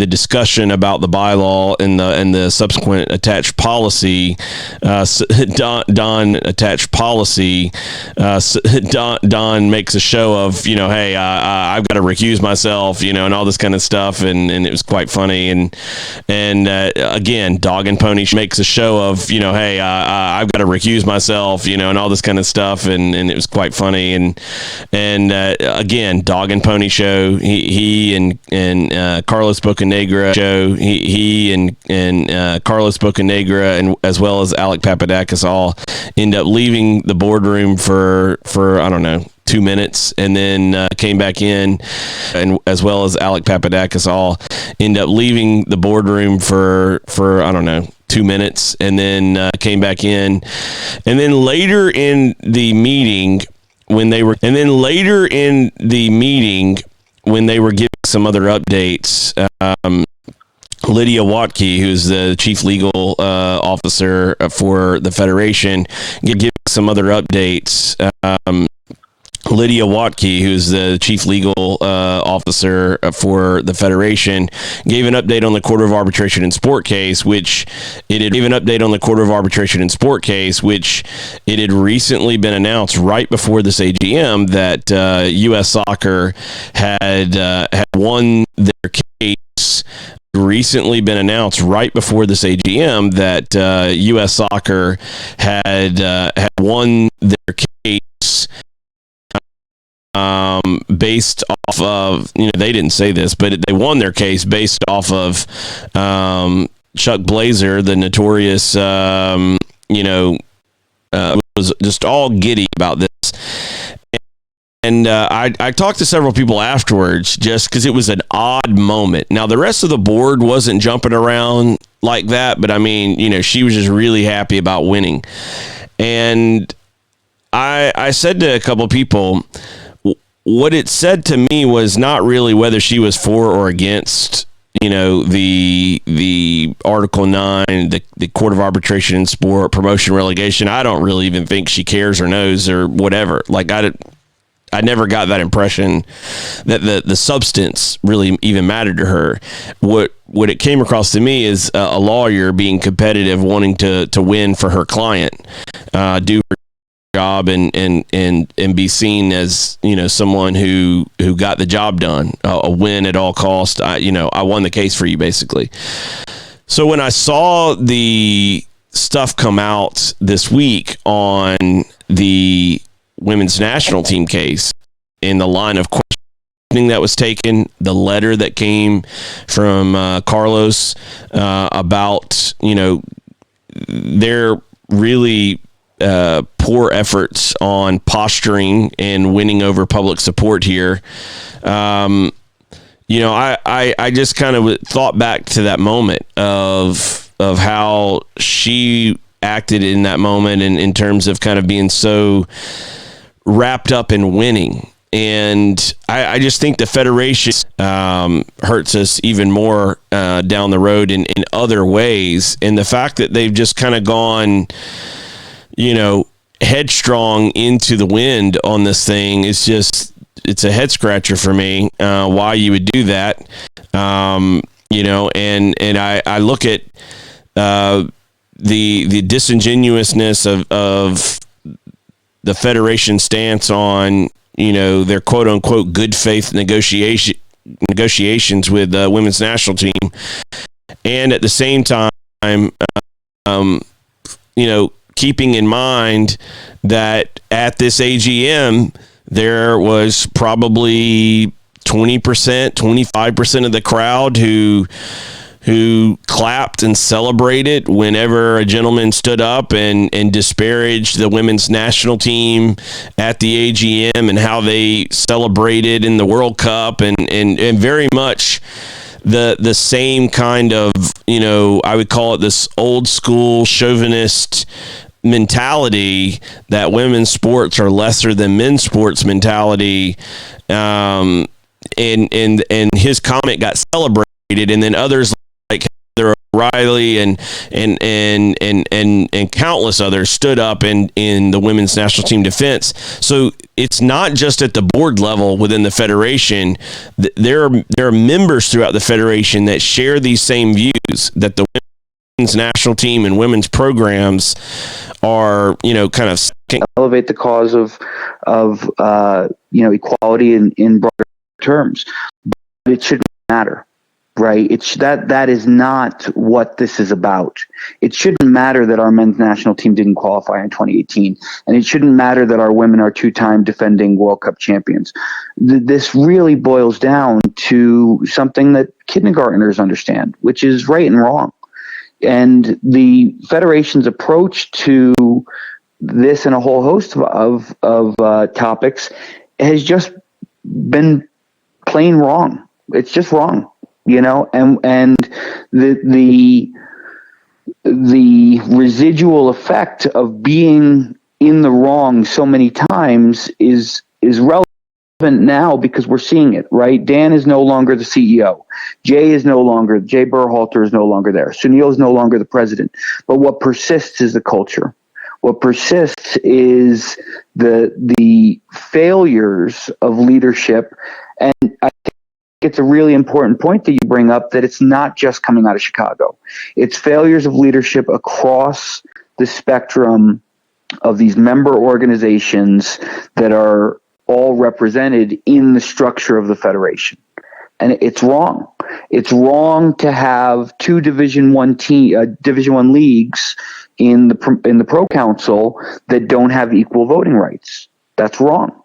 discussion about the bylaw and the subsequent attached policy. Don attached policy. Don makes a show of, hey, I've got to recuse myself, and all this kind of stuff, and it was quite funny. And again, Dog and Pony makes a show of, hey, I've got to recuse myself, and all this kind of stuff, and it was quite funny. And again, Dog and Pony show. He and Carlos Bocanegra show. He and Carlos Bocanegra, and as well as Alec Papadakis, all end up leaving the boardroom for I don't know, 2 minutes, and then came back in, and as well as Alec Papadakis, all end up leaving the boardroom for I don't know, 2 minutes, and then came back in, and then later in the meeting when they were giving some other updates, Lydia Watke, who's the chief legal officer for the Federation, give some other updates. Lydia Watke, who's the chief legal officer for the Federation, gave an update on the Court of Arbitration and Sport case, which it had recently been announced right before this AGM that U.S. Soccer had won their case. Recently been announced right before this AGM that U.S. Soccer had won their case. Based off of, they didn't say this, but they won their case based off of Chuck Blazer, the notorious, was just all giddy about this. And I talked to several people afterwards just because it was an odd moment. Now, the rest of the board wasn't jumping around like that, but I mean, she was just really happy about winning. And I said to a couple of people, what it said to me was not really whether she was for or against, the Article 9, the Court of Arbitration and Sport, promotion, relegation. I don't really even think she cares or knows or whatever. Like, I never got that impression that the substance really even mattered to her. What it came across to me is a lawyer being competitive, wanting to win for her client, do her job and be seen as, someone who got the job done, a win at all cost. I won the case for you, basically. So when I saw the stuff come out this week on the women's national team case, in the line of questioning that was taken, the letter that came from Carlos about, their really poor efforts on posturing and winning over public support here. I just kind of thought back to that moment of how she acted in that moment, and in terms of kind of being so wrapped up in winning. And I just think the Federation hurts us even more down the road in other ways. And the fact that they've just kind of gone, headstrong into the wind on this thing is just, it's a head scratcher for me, why you would do that. And I look at the disingenuousness of the Federation stance on, their quote unquote good faith negotiations with the women's national team. And at the same time, keeping in mind that at this AGM, there was probably 20%, 25% of the crowd who clapped and celebrated whenever a gentleman stood up and disparaged the women's national team at the AGM and how they celebrated in the World Cup, and very much the same kind of, I would call it this old school chauvinist mentality that women's sports are lesser than men's sports mentality. And his comment got celebrated, and then others like Heather O'Reilly and countless others stood up in the women's national team defense. So it's not just at the board level within the Federation. There are members throughout the Federation that share these same views, that the women's national team and women's programs are, kind of can elevate the cause of equality in broader terms. But it shouldn't matter, right? That is not what this is about. It shouldn't matter that our men's national team didn't qualify in 2018, and it shouldn't matter that our women are two-time defending World Cup champions. This really boils down to something that kindergartners understand, which is right and wrong. And the Federation's approach to this and a whole host of topics has just been plain wrong. It's just wrong, and the residual effect of being in the wrong so many times is relevant now because we're seeing it, right? Dan is no longer the CEO. Jay Berhalter is no longer there. Sunil is no longer the president. But what persists is the culture. What persists is the failures of leadership. And I think it's a really important point that you bring up, that it's not just coming out of Chicago. It's failures of leadership across the spectrum of these member organizations that are all represented in the structure of the Federation. And it's wrong. It's wrong to have two Division I leagues in the Pro Council that don't have equal voting rights. That's wrong.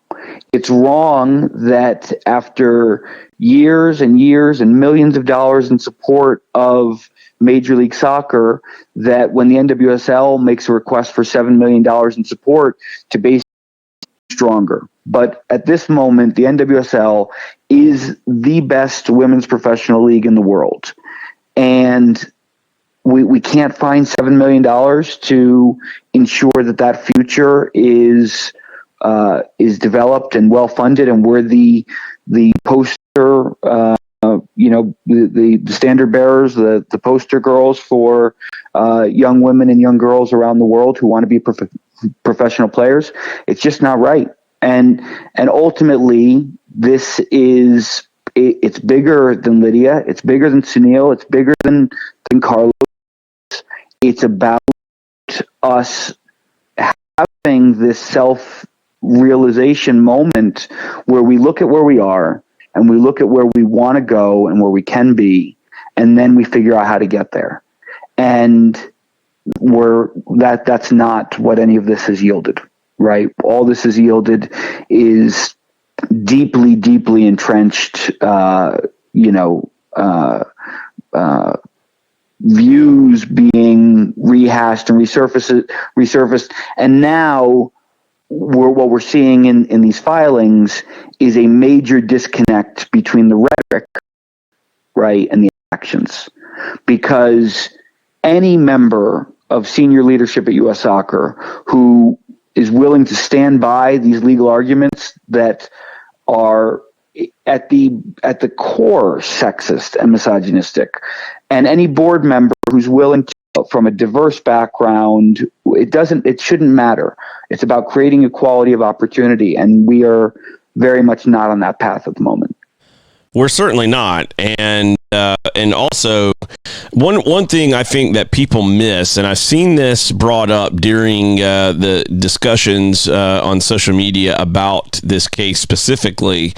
It's wrong that after years and years and millions of dollars in support of Major League Soccer, that when the NWSL makes a request for $7 million in support to base stronger. But at this moment, the NWSL is the best women's professional league in the world. And we can't find $7 million to ensure that future is developed and well funded, and we're the poster, the standard bearers, the poster girls for young women and young girls around the world who want to be professional players. It's just not right. And ultimately, it's bigger than Lydia. It's bigger than Sunil. It's bigger than Carlos. It's about us having this self-realization moment where we look at where we are and we look at where we want to go and where we can be, and then we figure out how to get there. And that's not what any of this has yielded, right? All this has yielded is deeply, deeply entrenched, views being rehashed and resurfaced. And now what we're seeing in these filings is a major disconnect between the rhetoric, right, and the actions. Because any member of senior leadership at U.S. Soccer who is willing to stand by these legal arguments that are at the core sexist and misogynistic, and any board member who's willing to, from a diverse background, it shouldn't matter. It's about creating equality of opportunity, and we are very much not on that path at the moment. We're certainly not, and also one thing I think that people miss, and I've seen this brought up during the discussions on social media about this case specifically,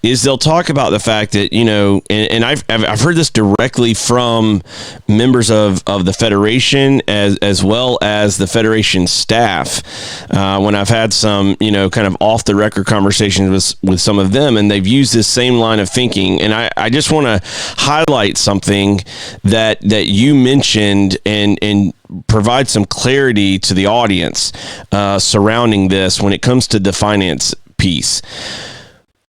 is they'll talk about the fact that, and I've heard this directly from members of the Federation as well as the Federation staff when I've had some kind of off the record conversations with some of them, and they've used this same line of thinking. And I just want to highlight something that you mentioned and provide some clarity to the audience surrounding this when it comes to the finance piece.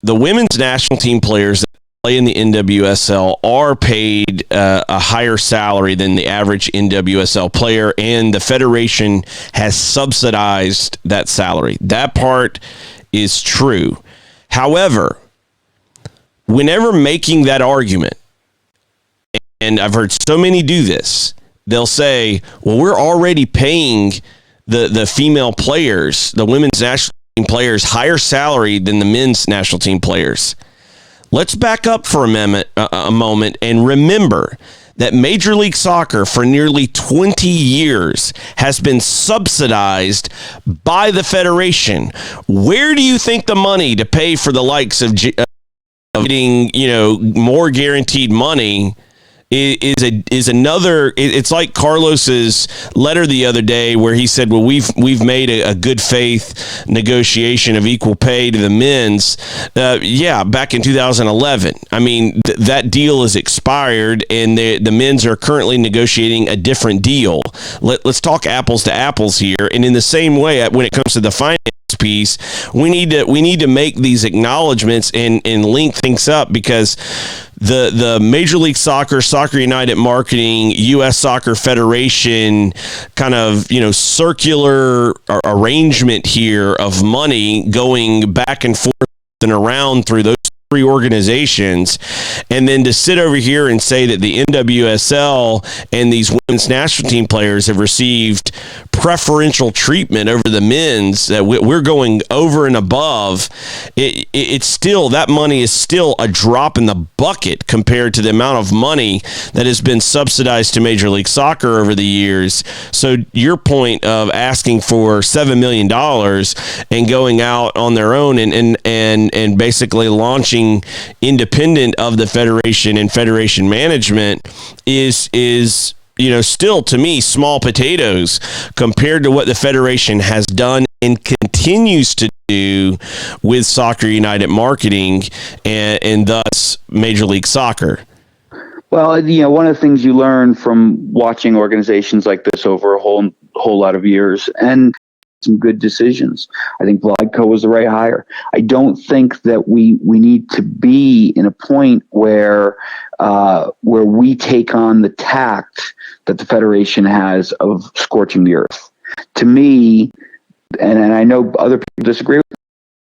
The women's national team players that play in the NWSL are paid a higher salary than the average NWSL player, and the Federation has subsidized that salary. That part is true. However, whenever making that argument, and I've heard so many do this, they'll say, well, we're already paying the female players, the women's national team players, higher salary than the men's national team players. Let's back up for a moment and remember that Major League Soccer for nearly 20 years has been subsidized by the federation. Where do you think the money to pay for the likes of getting, more guaranteed money is another? It's like Carlos's letter the other day where he said, well, we've made a good faith negotiation of equal pay to the men's. Back in 2011. I mean, that deal is expired, and the men's are currently negotiating a different deal. Let's talk apples to apples here. And in the same way, when it comes to the finance piece, we need to make these acknowledgments and link things up, because the Major League Soccer, Soccer United Marketing, U.S. Soccer Federation kind of, circular arrangement here of money going back and forth and around through those three organizations, and then to sit over here and say that the NWSL and these women's national team players have received preferential treatment over the men's, that we're going over and above, it's still, that money is still a drop in the bucket compared to the amount of money that has been subsidized to Major League Soccer over the years. So your point of asking for $7 million and going out on their own and basically launching independent of the federation and federation management is still, to me, small potatoes compared to what the federation has done and continues to do with Soccer United Marketing and thus Major League Soccer. Well, one of the things you learn from watching organizations like this over a whole lot of years, and some good decisions. I think Vladko was the right hire. I don't think that we need to be in a point where we take on the tact that the federation has of scorching the earth. To me, and I know other people disagree with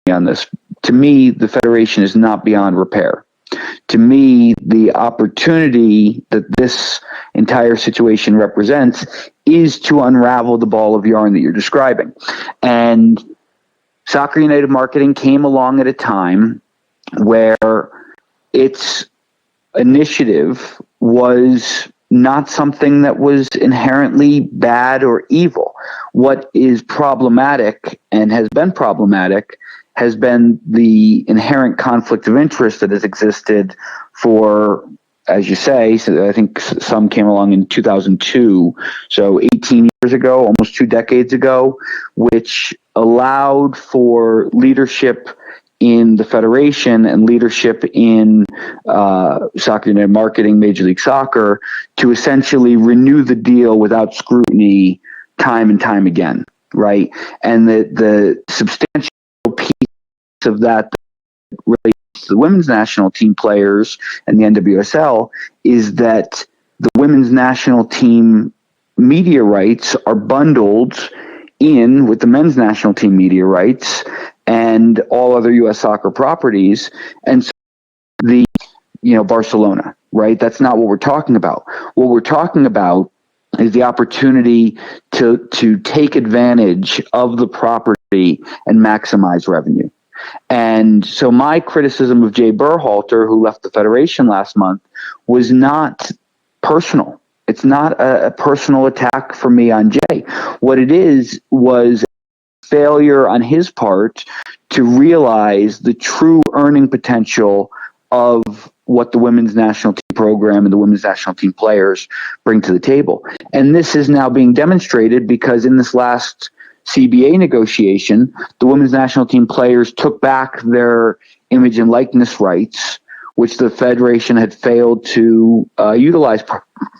me on this, to me, the federation is not beyond repair. To me, the opportunity that this entire situation represents is to unravel the ball of yarn that you're describing. And Soccer United Marketing came along at a time where its initiative was not something that was inherently bad or evil. What is problematic and has been problematic has been the inherent conflict of interest that has existed for, as you say, so I think some came along in 2002, so 18 years ago, almost 2 decades ago, which allowed for leadership in the federation and leadership in Soccer United Marketing, Major League Soccer, to essentially renew the deal without scrutiny time and time again, right? And the substantial piece of that relates to the women's national team players and the NWSL is that the women's national team media rights are bundled in with the men's national team media rights and all other U.S. soccer properties. And so Barcelona, right? That's not what we're talking about. What we're talking about is the opportunity to take advantage of the property and maximize revenue. And so my criticism of Jay Berhalter, who left the federation last month, was not personal. It's not a personal attack for me on Jay. What it is was failure on his part to realize the true earning potential of what the women's national team program and the women's national team players bring to the table. And this is now being demonstrated because in this last CBA negotiation, the women's national team players took back their image and likeness rights, which the federation had failed to utilize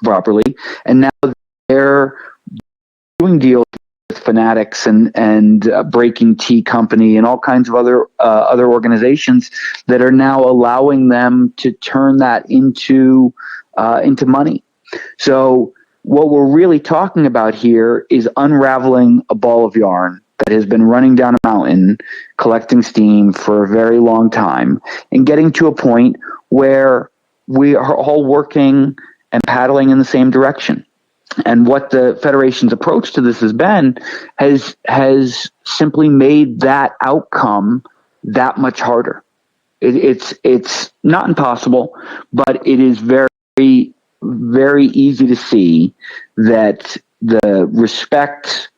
properly. And now they're doing deals with Fanatics and Breaking Tea Company and all kinds of other organizations that are now allowing them to turn that into money. So what we're really talking about here is unraveling a ball of yarn that has been running down a mountain, collecting steam for a very long time, and getting to a point where we are all working and paddling in the same direction. And what the federation's approach to this has been has simply made that outcome that much harder. It's not impossible, but it is very very easy to see that the respect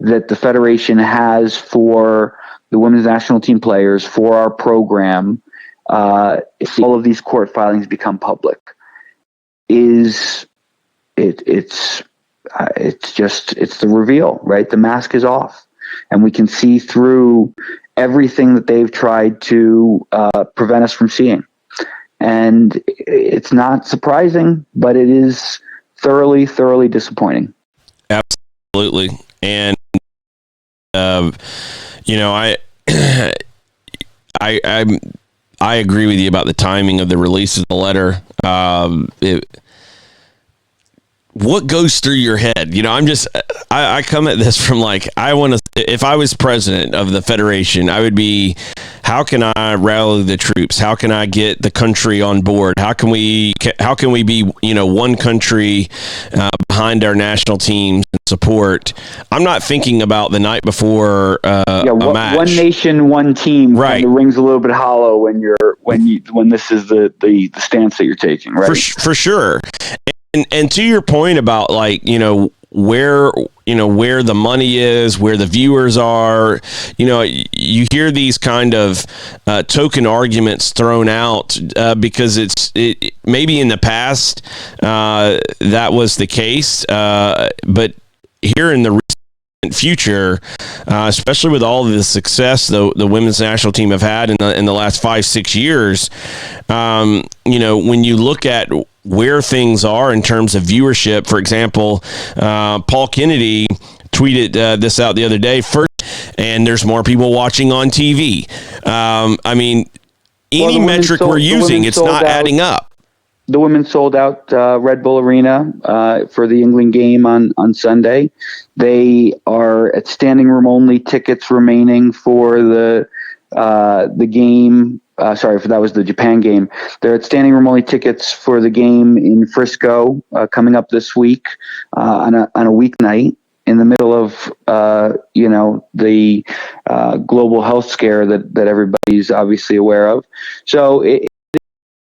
that the Federation has for the women's national team players, for our program, all of these court filings become public, it's the reveal, right? The mask is off, and we can see through everything that they've tried to prevent us from seeing. And it's not surprising, but it is thoroughly, thoroughly disappointing. Absolutely. And, I agree with you about the timing of the release of the letter. What goes through your head? I come at this from if I was president of the Federation, I would be, how can I rally the troops? How can I get the country on board? How can we be, one country behind our national teams and support? I'm not thinking about the night before a match. One nation, one team. Right. Kind of rings a little bit hollow when this is the stance that you're taking, right? For sure. And to your point about where the money is, where the viewers are, you hear these kind of token arguments thrown out because it maybe in the past that was the case, but here in the recent future, especially with all of the success the women's national team have had in the last 5-6 years, when you look at where things are in terms of viewership. For example, Paul Kennedy tweeted this out the other day. First, and there's more people watching on TV. Any metric we're using, it's not adding up. The women sold out Red Bull Arena for the England game on Sunday. They are at standing room only tickets remaining for the game. That was the Japan game. They're at standing room only tickets for the game in Frisco coming up this week on a weeknight in the middle of the global health scare that everybody's obviously aware of. So it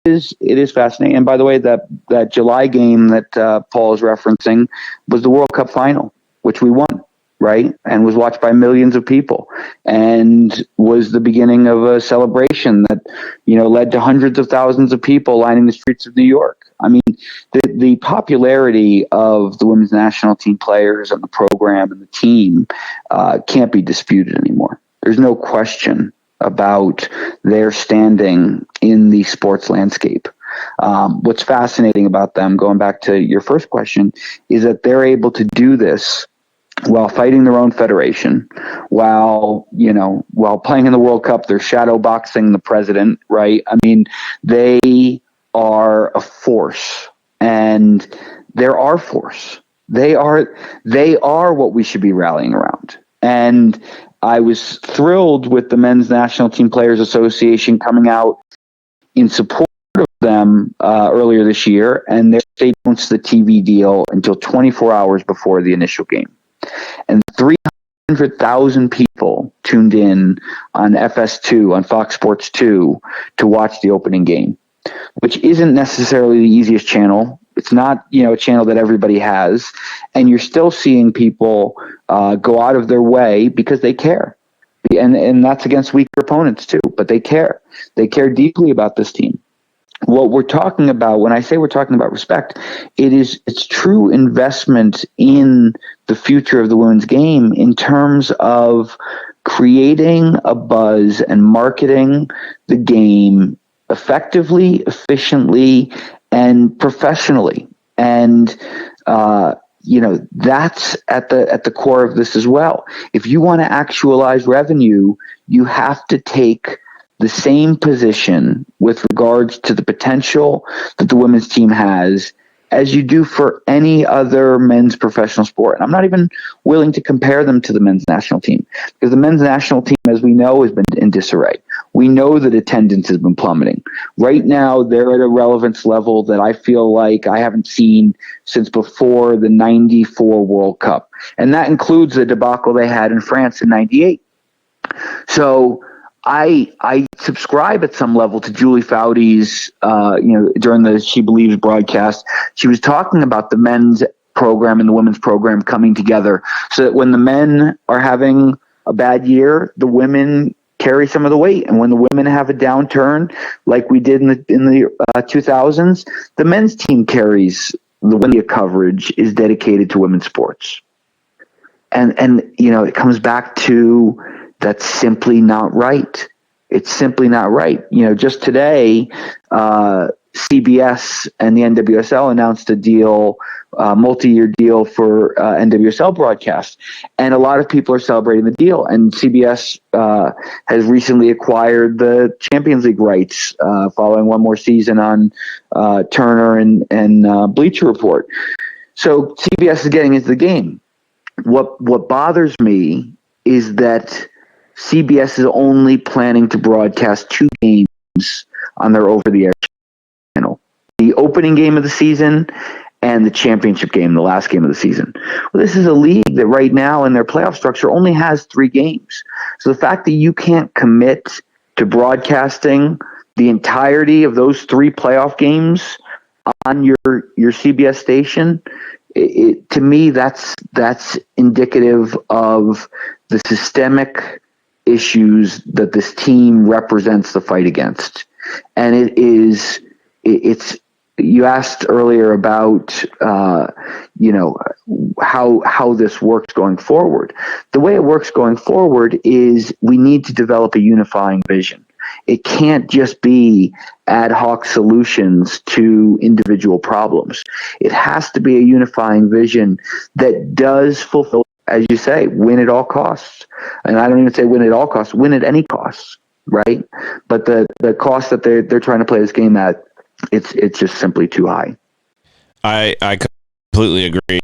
is fascinating. And by the way, that July game that Paul is referencing was the World Cup final, which we won. Right, and was watched by millions of people, and was the beginning of a celebration that led to hundreds of thousands of people lining the streets of New York. I mean, the popularity of the women's national team players and the program and the team can't be disputed anymore. There's no question about their standing in the sports landscape. What's fascinating about them, going back to your first question, is that they're able to do this while fighting their own federation, while playing in the World Cup. They're shadow boxing the president, right? I mean, they are a force, and they're our force. They are what we should be rallying around. And I was thrilled with the Men's National Team Players Association coming out in support of them earlier this year, and their state announced the TV deal until 24 hours before the initial game. And 300,000 people tuned in on FS2, on Fox Sports 2, to watch the opening game, which isn't necessarily the easiest channel. It's not, a channel that everybody has. And you're still seeing people go out of their way because they care. And that's against weaker opponents too, but they care. They care deeply about this team. What we're talking about, when I say we're talking about respect, it's true investment in the future of the women's game in terms of creating a buzz and marketing the game effectively, efficiently, and professionally. And that's at the core of this as well. If you want to actualize revenue, you have to take the same position with regards to the potential that the women's team has as you do for any other men's professional sport. And I'm not even willing to compare them to the men's national team, because the men's national team, as we know, has been in disarray. We know that attendance has been plummeting. Right now, they're at a relevance level that I feel like I haven't seen since before the 94 World Cup. And that includes the debacle they had in France in 98. So I subscribe at some level to Julie Foudy's, during the She Believes broadcast. She was talking about the men's program and the women's program coming together so that when the men are having a bad year, the women carry some of the weight. And when the women have a downturn, like we did in the 2000s, the men's team carries the media coverage is dedicated to women's sports. And it comes back to that's simply not right. It's simply not right. Just today, CBS and the NWSL announced a deal, multi-year deal for NWSL broadcast. And a lot of people are celebrating the deal. And CBS has recently acquired the Champions League rights following one more season on Turner and Bleacher Report. So CBS is getting into the game. What bothers me is that CBS is only planning to broadcast 2 games on their over-the-air channel. The opening game of the season and the championship game, the last game of the season. Well, this is a league that right now in their playoff structure only has 3 games. So the fact that you can't commit to broadcasting the entirety of those 3 playoff games on your CBS station, to me, that's indicative of the systemic issues that this team represents the fight against. And it's you asked earlier about how this works going forward. The way it works going forward is we need to develop a unifying vision. It can't just be ad hoc solutions to individual problems. It has to be a unifying vision that does fulfill, as you say, win at all costs. And I don't even say win at all costs, win at any cost, right? But the cost that they're trying to play this game at, it's just simply too high. I completely agree.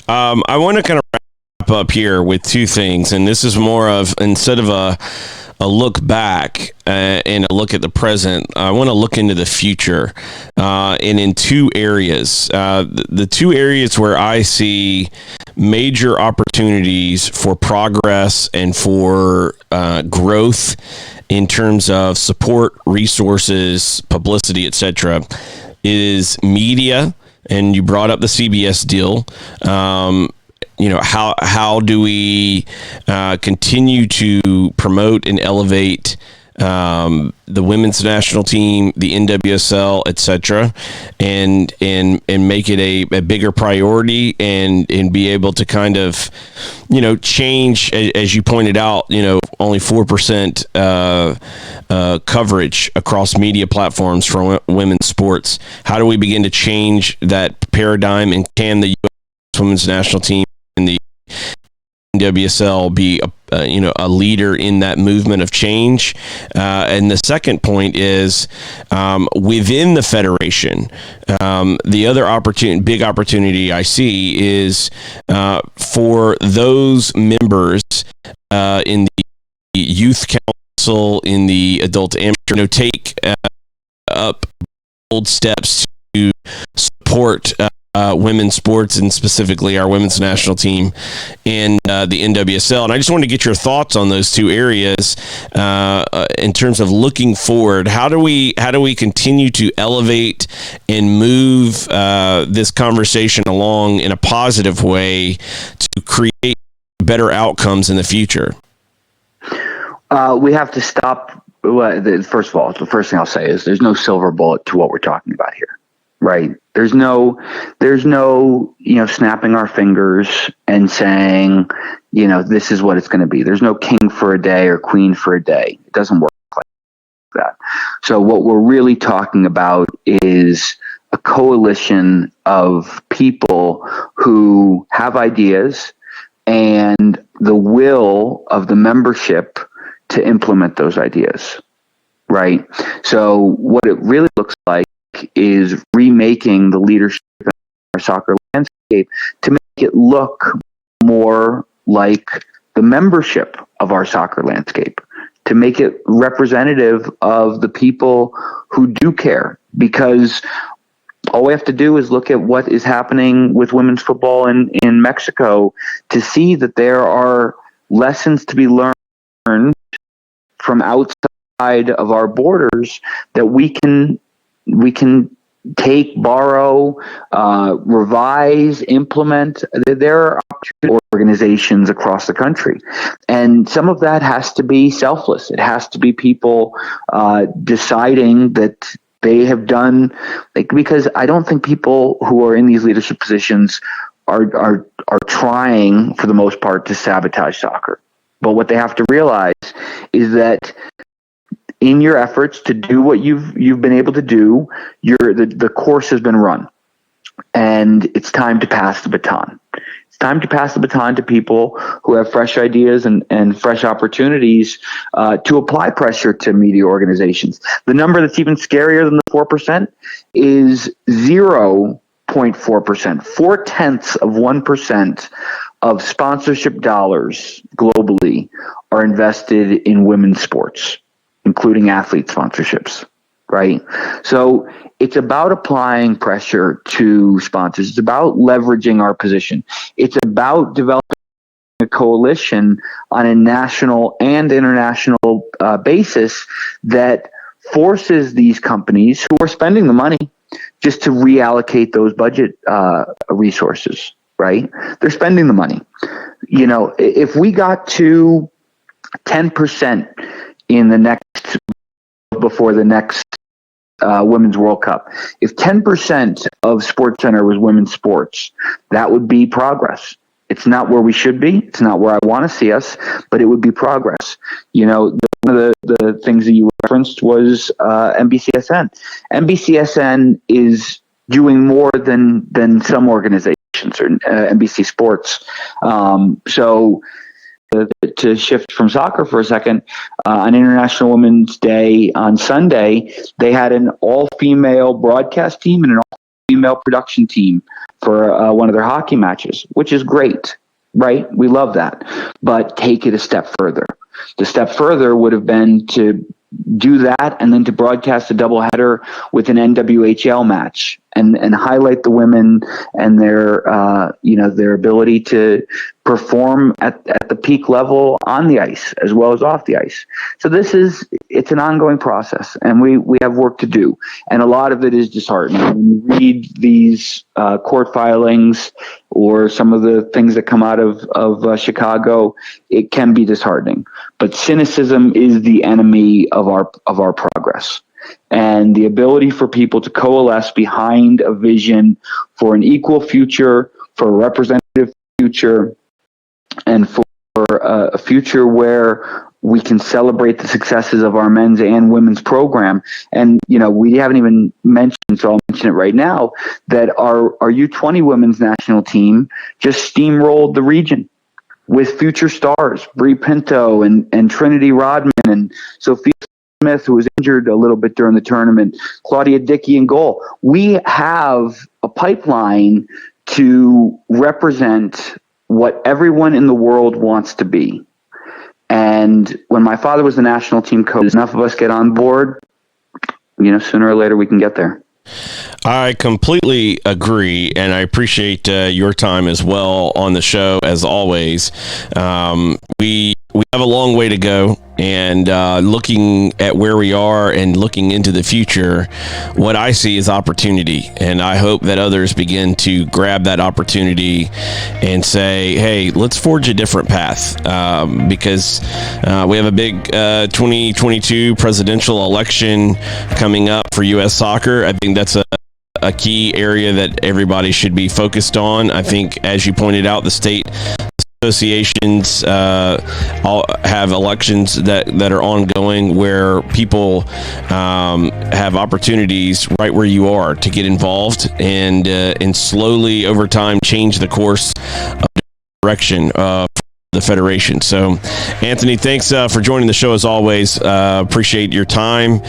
I want to kind of wrap up here with 2 things, and this is more of, instead of a look back and a look at the present, I want to look into the future, and in 2 areas. The 2 areas where I see major opportunities for progress and for growth in terms of support, resources, publicity, etc., is media. And you brought up the CBS deal. How do we continue to promote and elevate the women's national team, the NWSL, etc., and make it a bigger priority and be able to kind of, change, as you pointed out, only 4% coverage across media platforms for women's sports. How do we begin to change that paradigm, and can the U.S. women's national team and the NWSL be a leader in that movement of change? And the second point is, within the federation, the other big opportunity I see is for those members in the youth council, in the adult amateur, take up bold steps to support women's sports, and specifically our women's national team and the NWSL. And I just wanted to get your thoughts on those 2 areas in terms of looking forward. How do we continue to elevate and move this conversation along in a positive way to create better outcomes in the future? We have to stop. First of all, the first thing I'll say is there's no silver bullet to what we're talking about here. Right. There's no, snapping our fingers and saying, this is what it's going to be. There's no king for a day or queen for a day. It doesn't work like that. So what we're really talking about is a coalition of people who have ideas and the will of the membership to implement those ideas. Right. So what it really looks like is remaking the leadership in our soccer landscape to make it look more like the membership of our soccer landscape, to make it representative of the people who do care. Because all we have to do is look at what is happening with women's football in Mexico to see that there are lessons to be learned from outside of our borders that we can take, borrow, revise, implement. There are organizations across the country, and some of that has to be selfless. It has to be people deciding that they have done, because I don't think people who are in these leadership positions are trying, for the most part, to sabotage soccer. But what they have to realize is that in your efforts to do what you've been able to do, the course has been run, and it's time to pass the baton. It's time to pass the baton to people who have fresh ideas and fresh opportunities to apply pressure to media organizations. The number that's even scarier than the 4% is 0.4%. 0.4% of sponsorship dollars globally are invested in women's sports, including athlete sponsorships, right? So it's about applying pressure to sponsors. It's about leveraging our position. It's about developing a coalition on a national and international basis that forces these companies who are spending the money just to reallocate those budget resources, right? They're spending the money. You know, if we got to 10% before the next Women's World Cup, if 10% of SportsCenter was women's sports, that would be progress. It's not where we should be. It's not where I want to see us, but it would be progress. You know, one of the things that you referenced was NBCSN. NBCSN is doing more than some organizations, or NBC Sports. So to shift from soccer for a second, on International Women's Day on Sunday, they had an all-female broadcast team and an all-female production team for one of their hockey matches, which is great, right? We love that. But take it a step further. The step further would have been to do that and then to broadcast a doubleheader with an NWHL match and highlight the women and their ability to perform at the peak level on the ice as well as off the ice. So it's an ongoing process, and we have work to do. And a lot of it is disheartening. When you read these court filings or some of the things that come out of Chicago, it can be disheartening. But cynicism is the enemy of our progress. And the ability for people to coalesce behind a vision for an equal future, for a representative future, and for a future where we can celebrate the successes of our men's and women's program. And, you know, we haven't even mentioned, so I'll mention it right now, that our U20 women's national team just steamrolled the region with future stars, Bree Pinto and Trinity Rodman and Sophia Smith, who was injured a little bit during the tournament, Claudia Dickey in goal. We have a pipeline to represent what everyone in the world wants to be. And when my father was the national team coach, enough of us get on board, you know, sooner or later we can get there. I completely agree, and I appreciate your time as well on the show, as always. We have a long way to go, and looking at where we are and looking into the future, what I see is opportunity, and I hope that others begin to grab that opportunity and say, hey, let's forge a different path, because we have a big 2022 presidential election coming up for U.S. soccer. I think that's a key area that everybody should be focused on. I think, as you pointed out, the state associations all have elections that are ongoing where people have opportunities right where you are to get involved and slowly over time change the course of direction of the Federation. So, Anthony, thanks for joining the show as always. Appreciate your time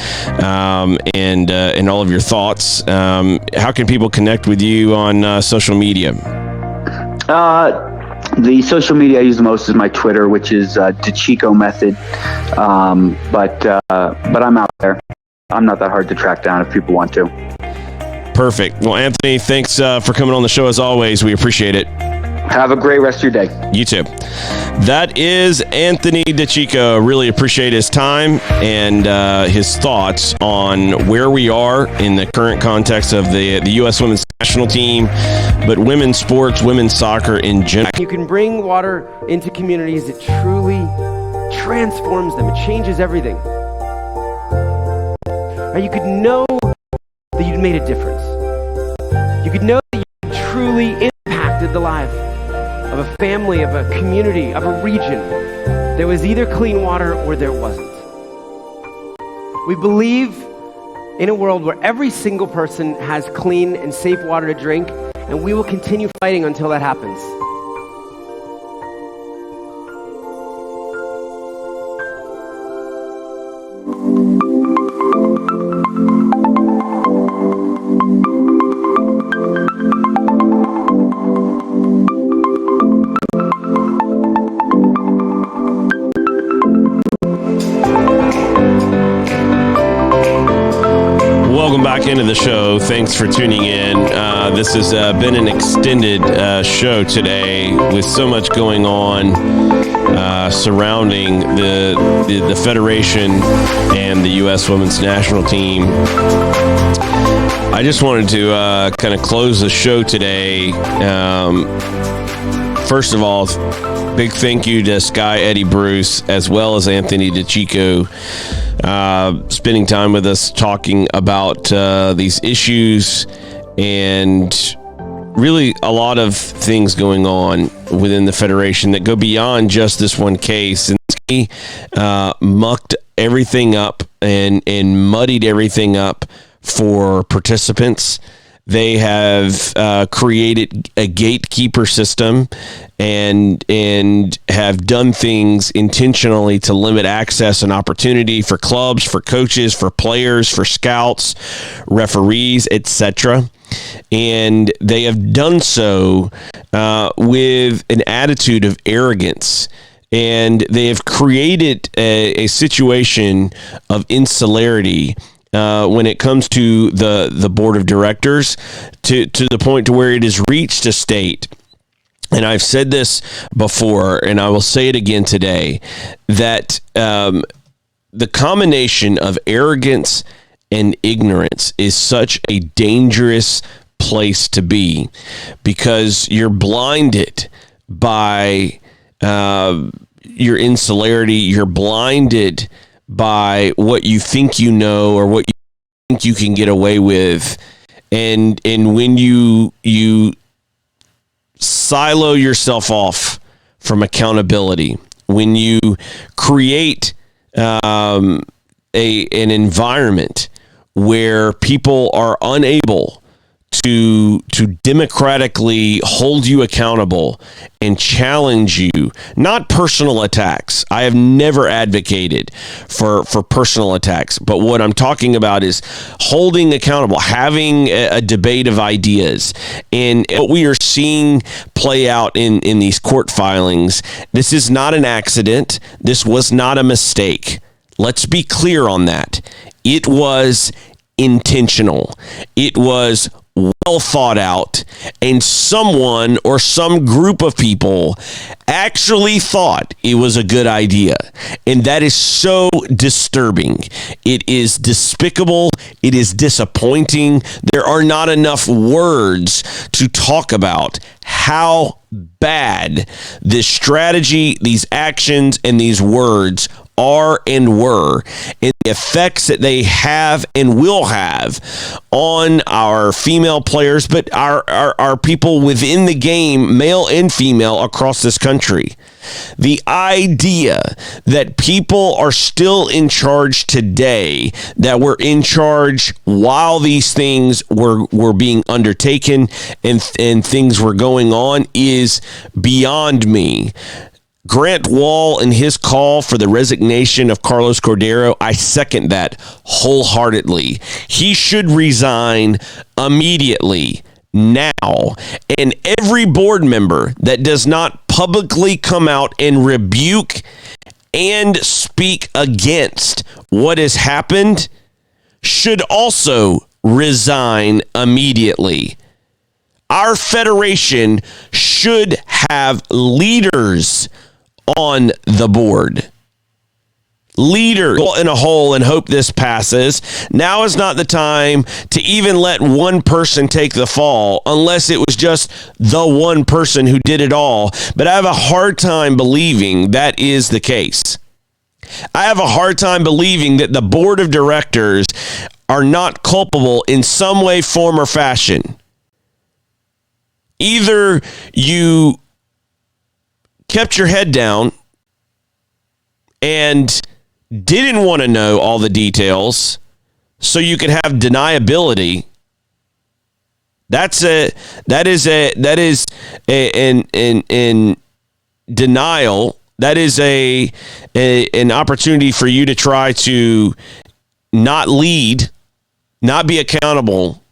and all of your thoughts. How can people connect with you on social media? The social media I use the most is my Twitter, which is DeChico Method. But I'm out there. I'm not that hard to track down if people want to. Perfect. Well, Anthony, thanks for coming on the show as always. We appreciate it. Have a great rest of your day. You too. That is Anthony DeCicco. Really appreciate his time and his thoughts on where we are in the current context of the U.S. women's national team, but women's sports, women's soccer in general. You can bring water into communities. It truly transforms them. It changes everything. Or you could know that you'd made a difference. You could know that you truly impacted the life of a family, of a community, of a region. There was either clean water or there wasn't. We believe in a world where every single person has clean and safe water to drink, and we will continue fighting until that happens. Welcome back into the show. Thanks for tuning in. This has been an extended show today with so much going on surrounding the Federation and the U.S. women's national team. I just wanted to kind of close the show today. First of all, big thank you to Sky Eddie Bruce as well as Anthony DeCicco spending time with us talking about these issues and really a lot of things going on within the Federation that go beyond just this one case. And he mucked everything up and muddied everything up for participants. They have created a gatekeeper system and have done things intentionally to limit access and opportunity for clubs, for coaches, for players, for scouts, referees, etc. And they have done so with an attitude of arrogance. And they have created a situation of insularity when it comes to the board of directors to the point to where it has reached a state, and I've said this before and I will say it again today, that the combination of arrogance and ignorance is such a dangerous place to be, because you're blinded by your insularity, you're blinded by what you think you know or what you think you can get away with, and when you silo yourself off from accountability, when you create an environment where people are unable to democratically hold you accountable and challenge you, not personal attacks. I have never advocated for personal attacks, but what I'm talking about is holding accountable, having a debate of ideas. And what we are seeing play out in these court filings, this is not an accident. This was not a mistake. Let's be clear on that. It was intentional. It was well thought out, and someone or some group of people actually thought it was a good idea. And that is so disturbing. It is despicable. It is disappointing. There are not enough words to talk about how bad this strategy, these actions, and these words are and were, and the effects that they have and will have on our female players, but our people within the game, male and female, across this country. The idea that people are still in charge today, that were in charge while these things were being undertaken and things were going on, is beyond me. Grant Wall and his call for the resignation of Carlos Cordero, I second that wholeheartedly. He should resign immediately, now. And every board member that does not publicly come out and rebuke and speak against what has happened should also resign immediately. Our federation should have leaders on the board. Leader in a hole and hope this passes. Now is not the time to even let one person take the fall unless it was just the one person who did it all. But I have a hard time believing that is the case. I have a hard time believing that the board of directors are not culpable in some way, form, or fashion. Either you kept your head down and didn't want to know all the details so you could have deniability. That is in denial. That is an opportunity for you to try to not lead, not be accountable,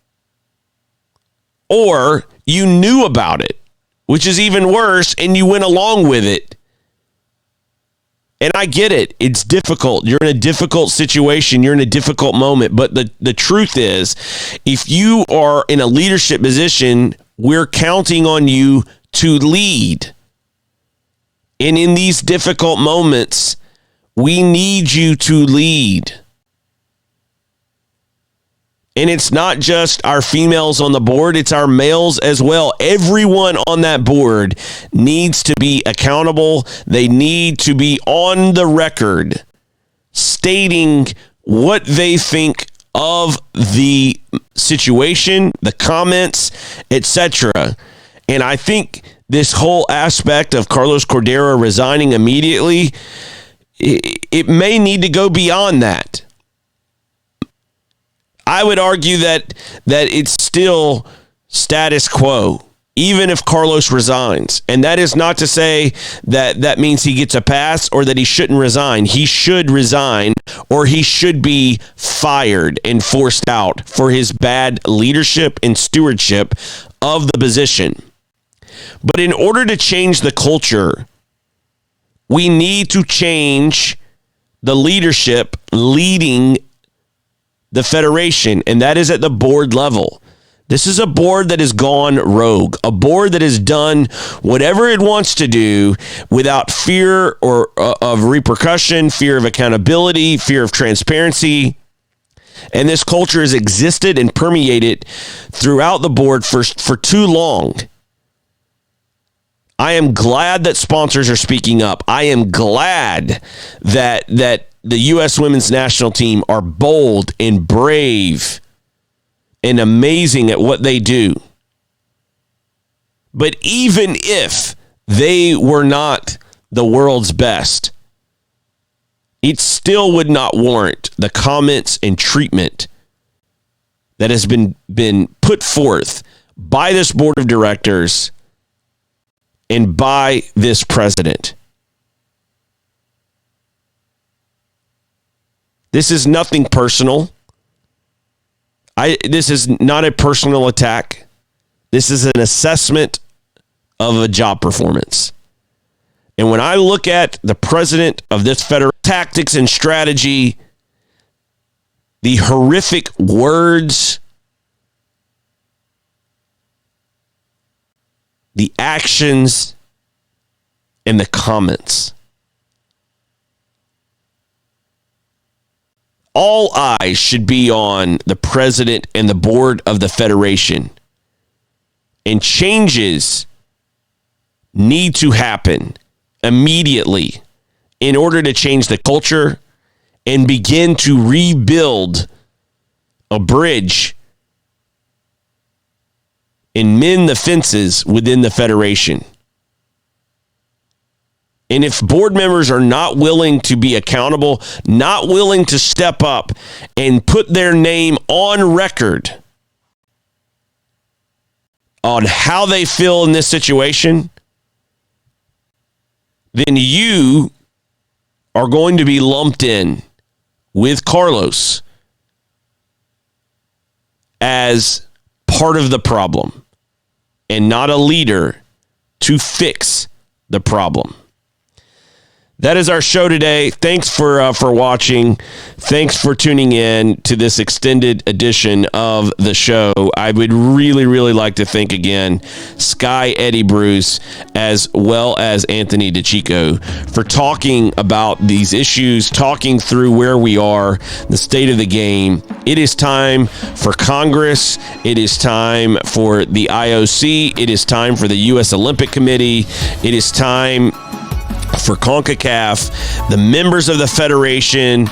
or you knew about it, which is even worse, and you went along with it. And I get it. It's difficult. You're in a difficult situation. You're in a difficult moment. But the truth is, if you are in a leadership position, we're counting on you to lead. And in these difficult moments, we need you to lead. And it's not just our females on the board, it's our males as well. Everyone on that board needs to be accountable. They need to be on the record stating what they think of the situation, the comments, etc. And I think this whole aspect of Carlos Cordero resigning immediately, it may need to go beyond that. I would argue that it's still status quo, even if Carlos resigns. And that is not to say that means he gets a pass or that he shouldn't resign. He should resign, or he should be fired and forced out for his bad leadership and stewardship of the position. But in order to change the culture, we need to change the leadership leading the federation, and that is at the board level. This is a board that has gone rogue, a board that has done whatever it wants to do without fear or of repercussion, fear of accountability, fear of transparency. And this culture has existed and permeated throughout the board for too long. I am glad that sponsors are speaking up. I am glad that the U.S. women's national team are bold and brave and amazing at what they do. But even if they were not the world's best, it still would not warrant the comments and treatment that has been put forth by this board of directors and by this president. This is nothing personal. This is not a personal attack. This is an assessment of a job performance. And when I look at the president of this federal tactics and strategy, the horrific words, the actions, and the comments, all eyes should be on the president and the board of the federation. And changes need to happen immediately in order to change the culture and begin to rebuild a bridge and mend the fences within the federation. And if board members are not willing to be accountable, not willing to step up and put their name on record on how they feel in this situation, then you are going to be lumped in with Carlos as part of the problem and not a leader to fix the problem. That is our show today. Thanks for watching. Thanks for tuning in to this extended edition of the show. I would really, really like to thank again Sky Eddie Bruce as well as Anthony DeChico for talking about these issues, talking through where we are, the state of the game. It is time for Congress. It is time for the IOC. It is time for the U.S. Olympic Committee. It is time for CONCACAF, the members of the Federation.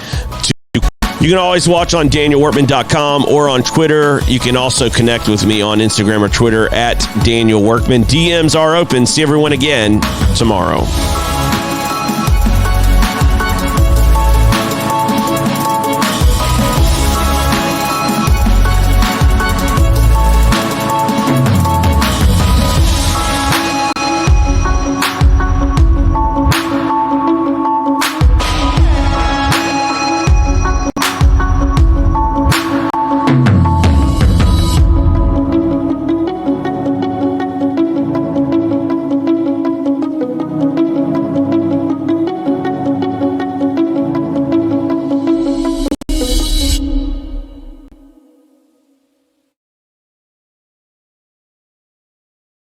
You can always watch on DanielWorkman.com or on Twitter. You can also connect with me on Instagram or Twitter at Daniel Workman. DMs are open. See everyone again tomorrow.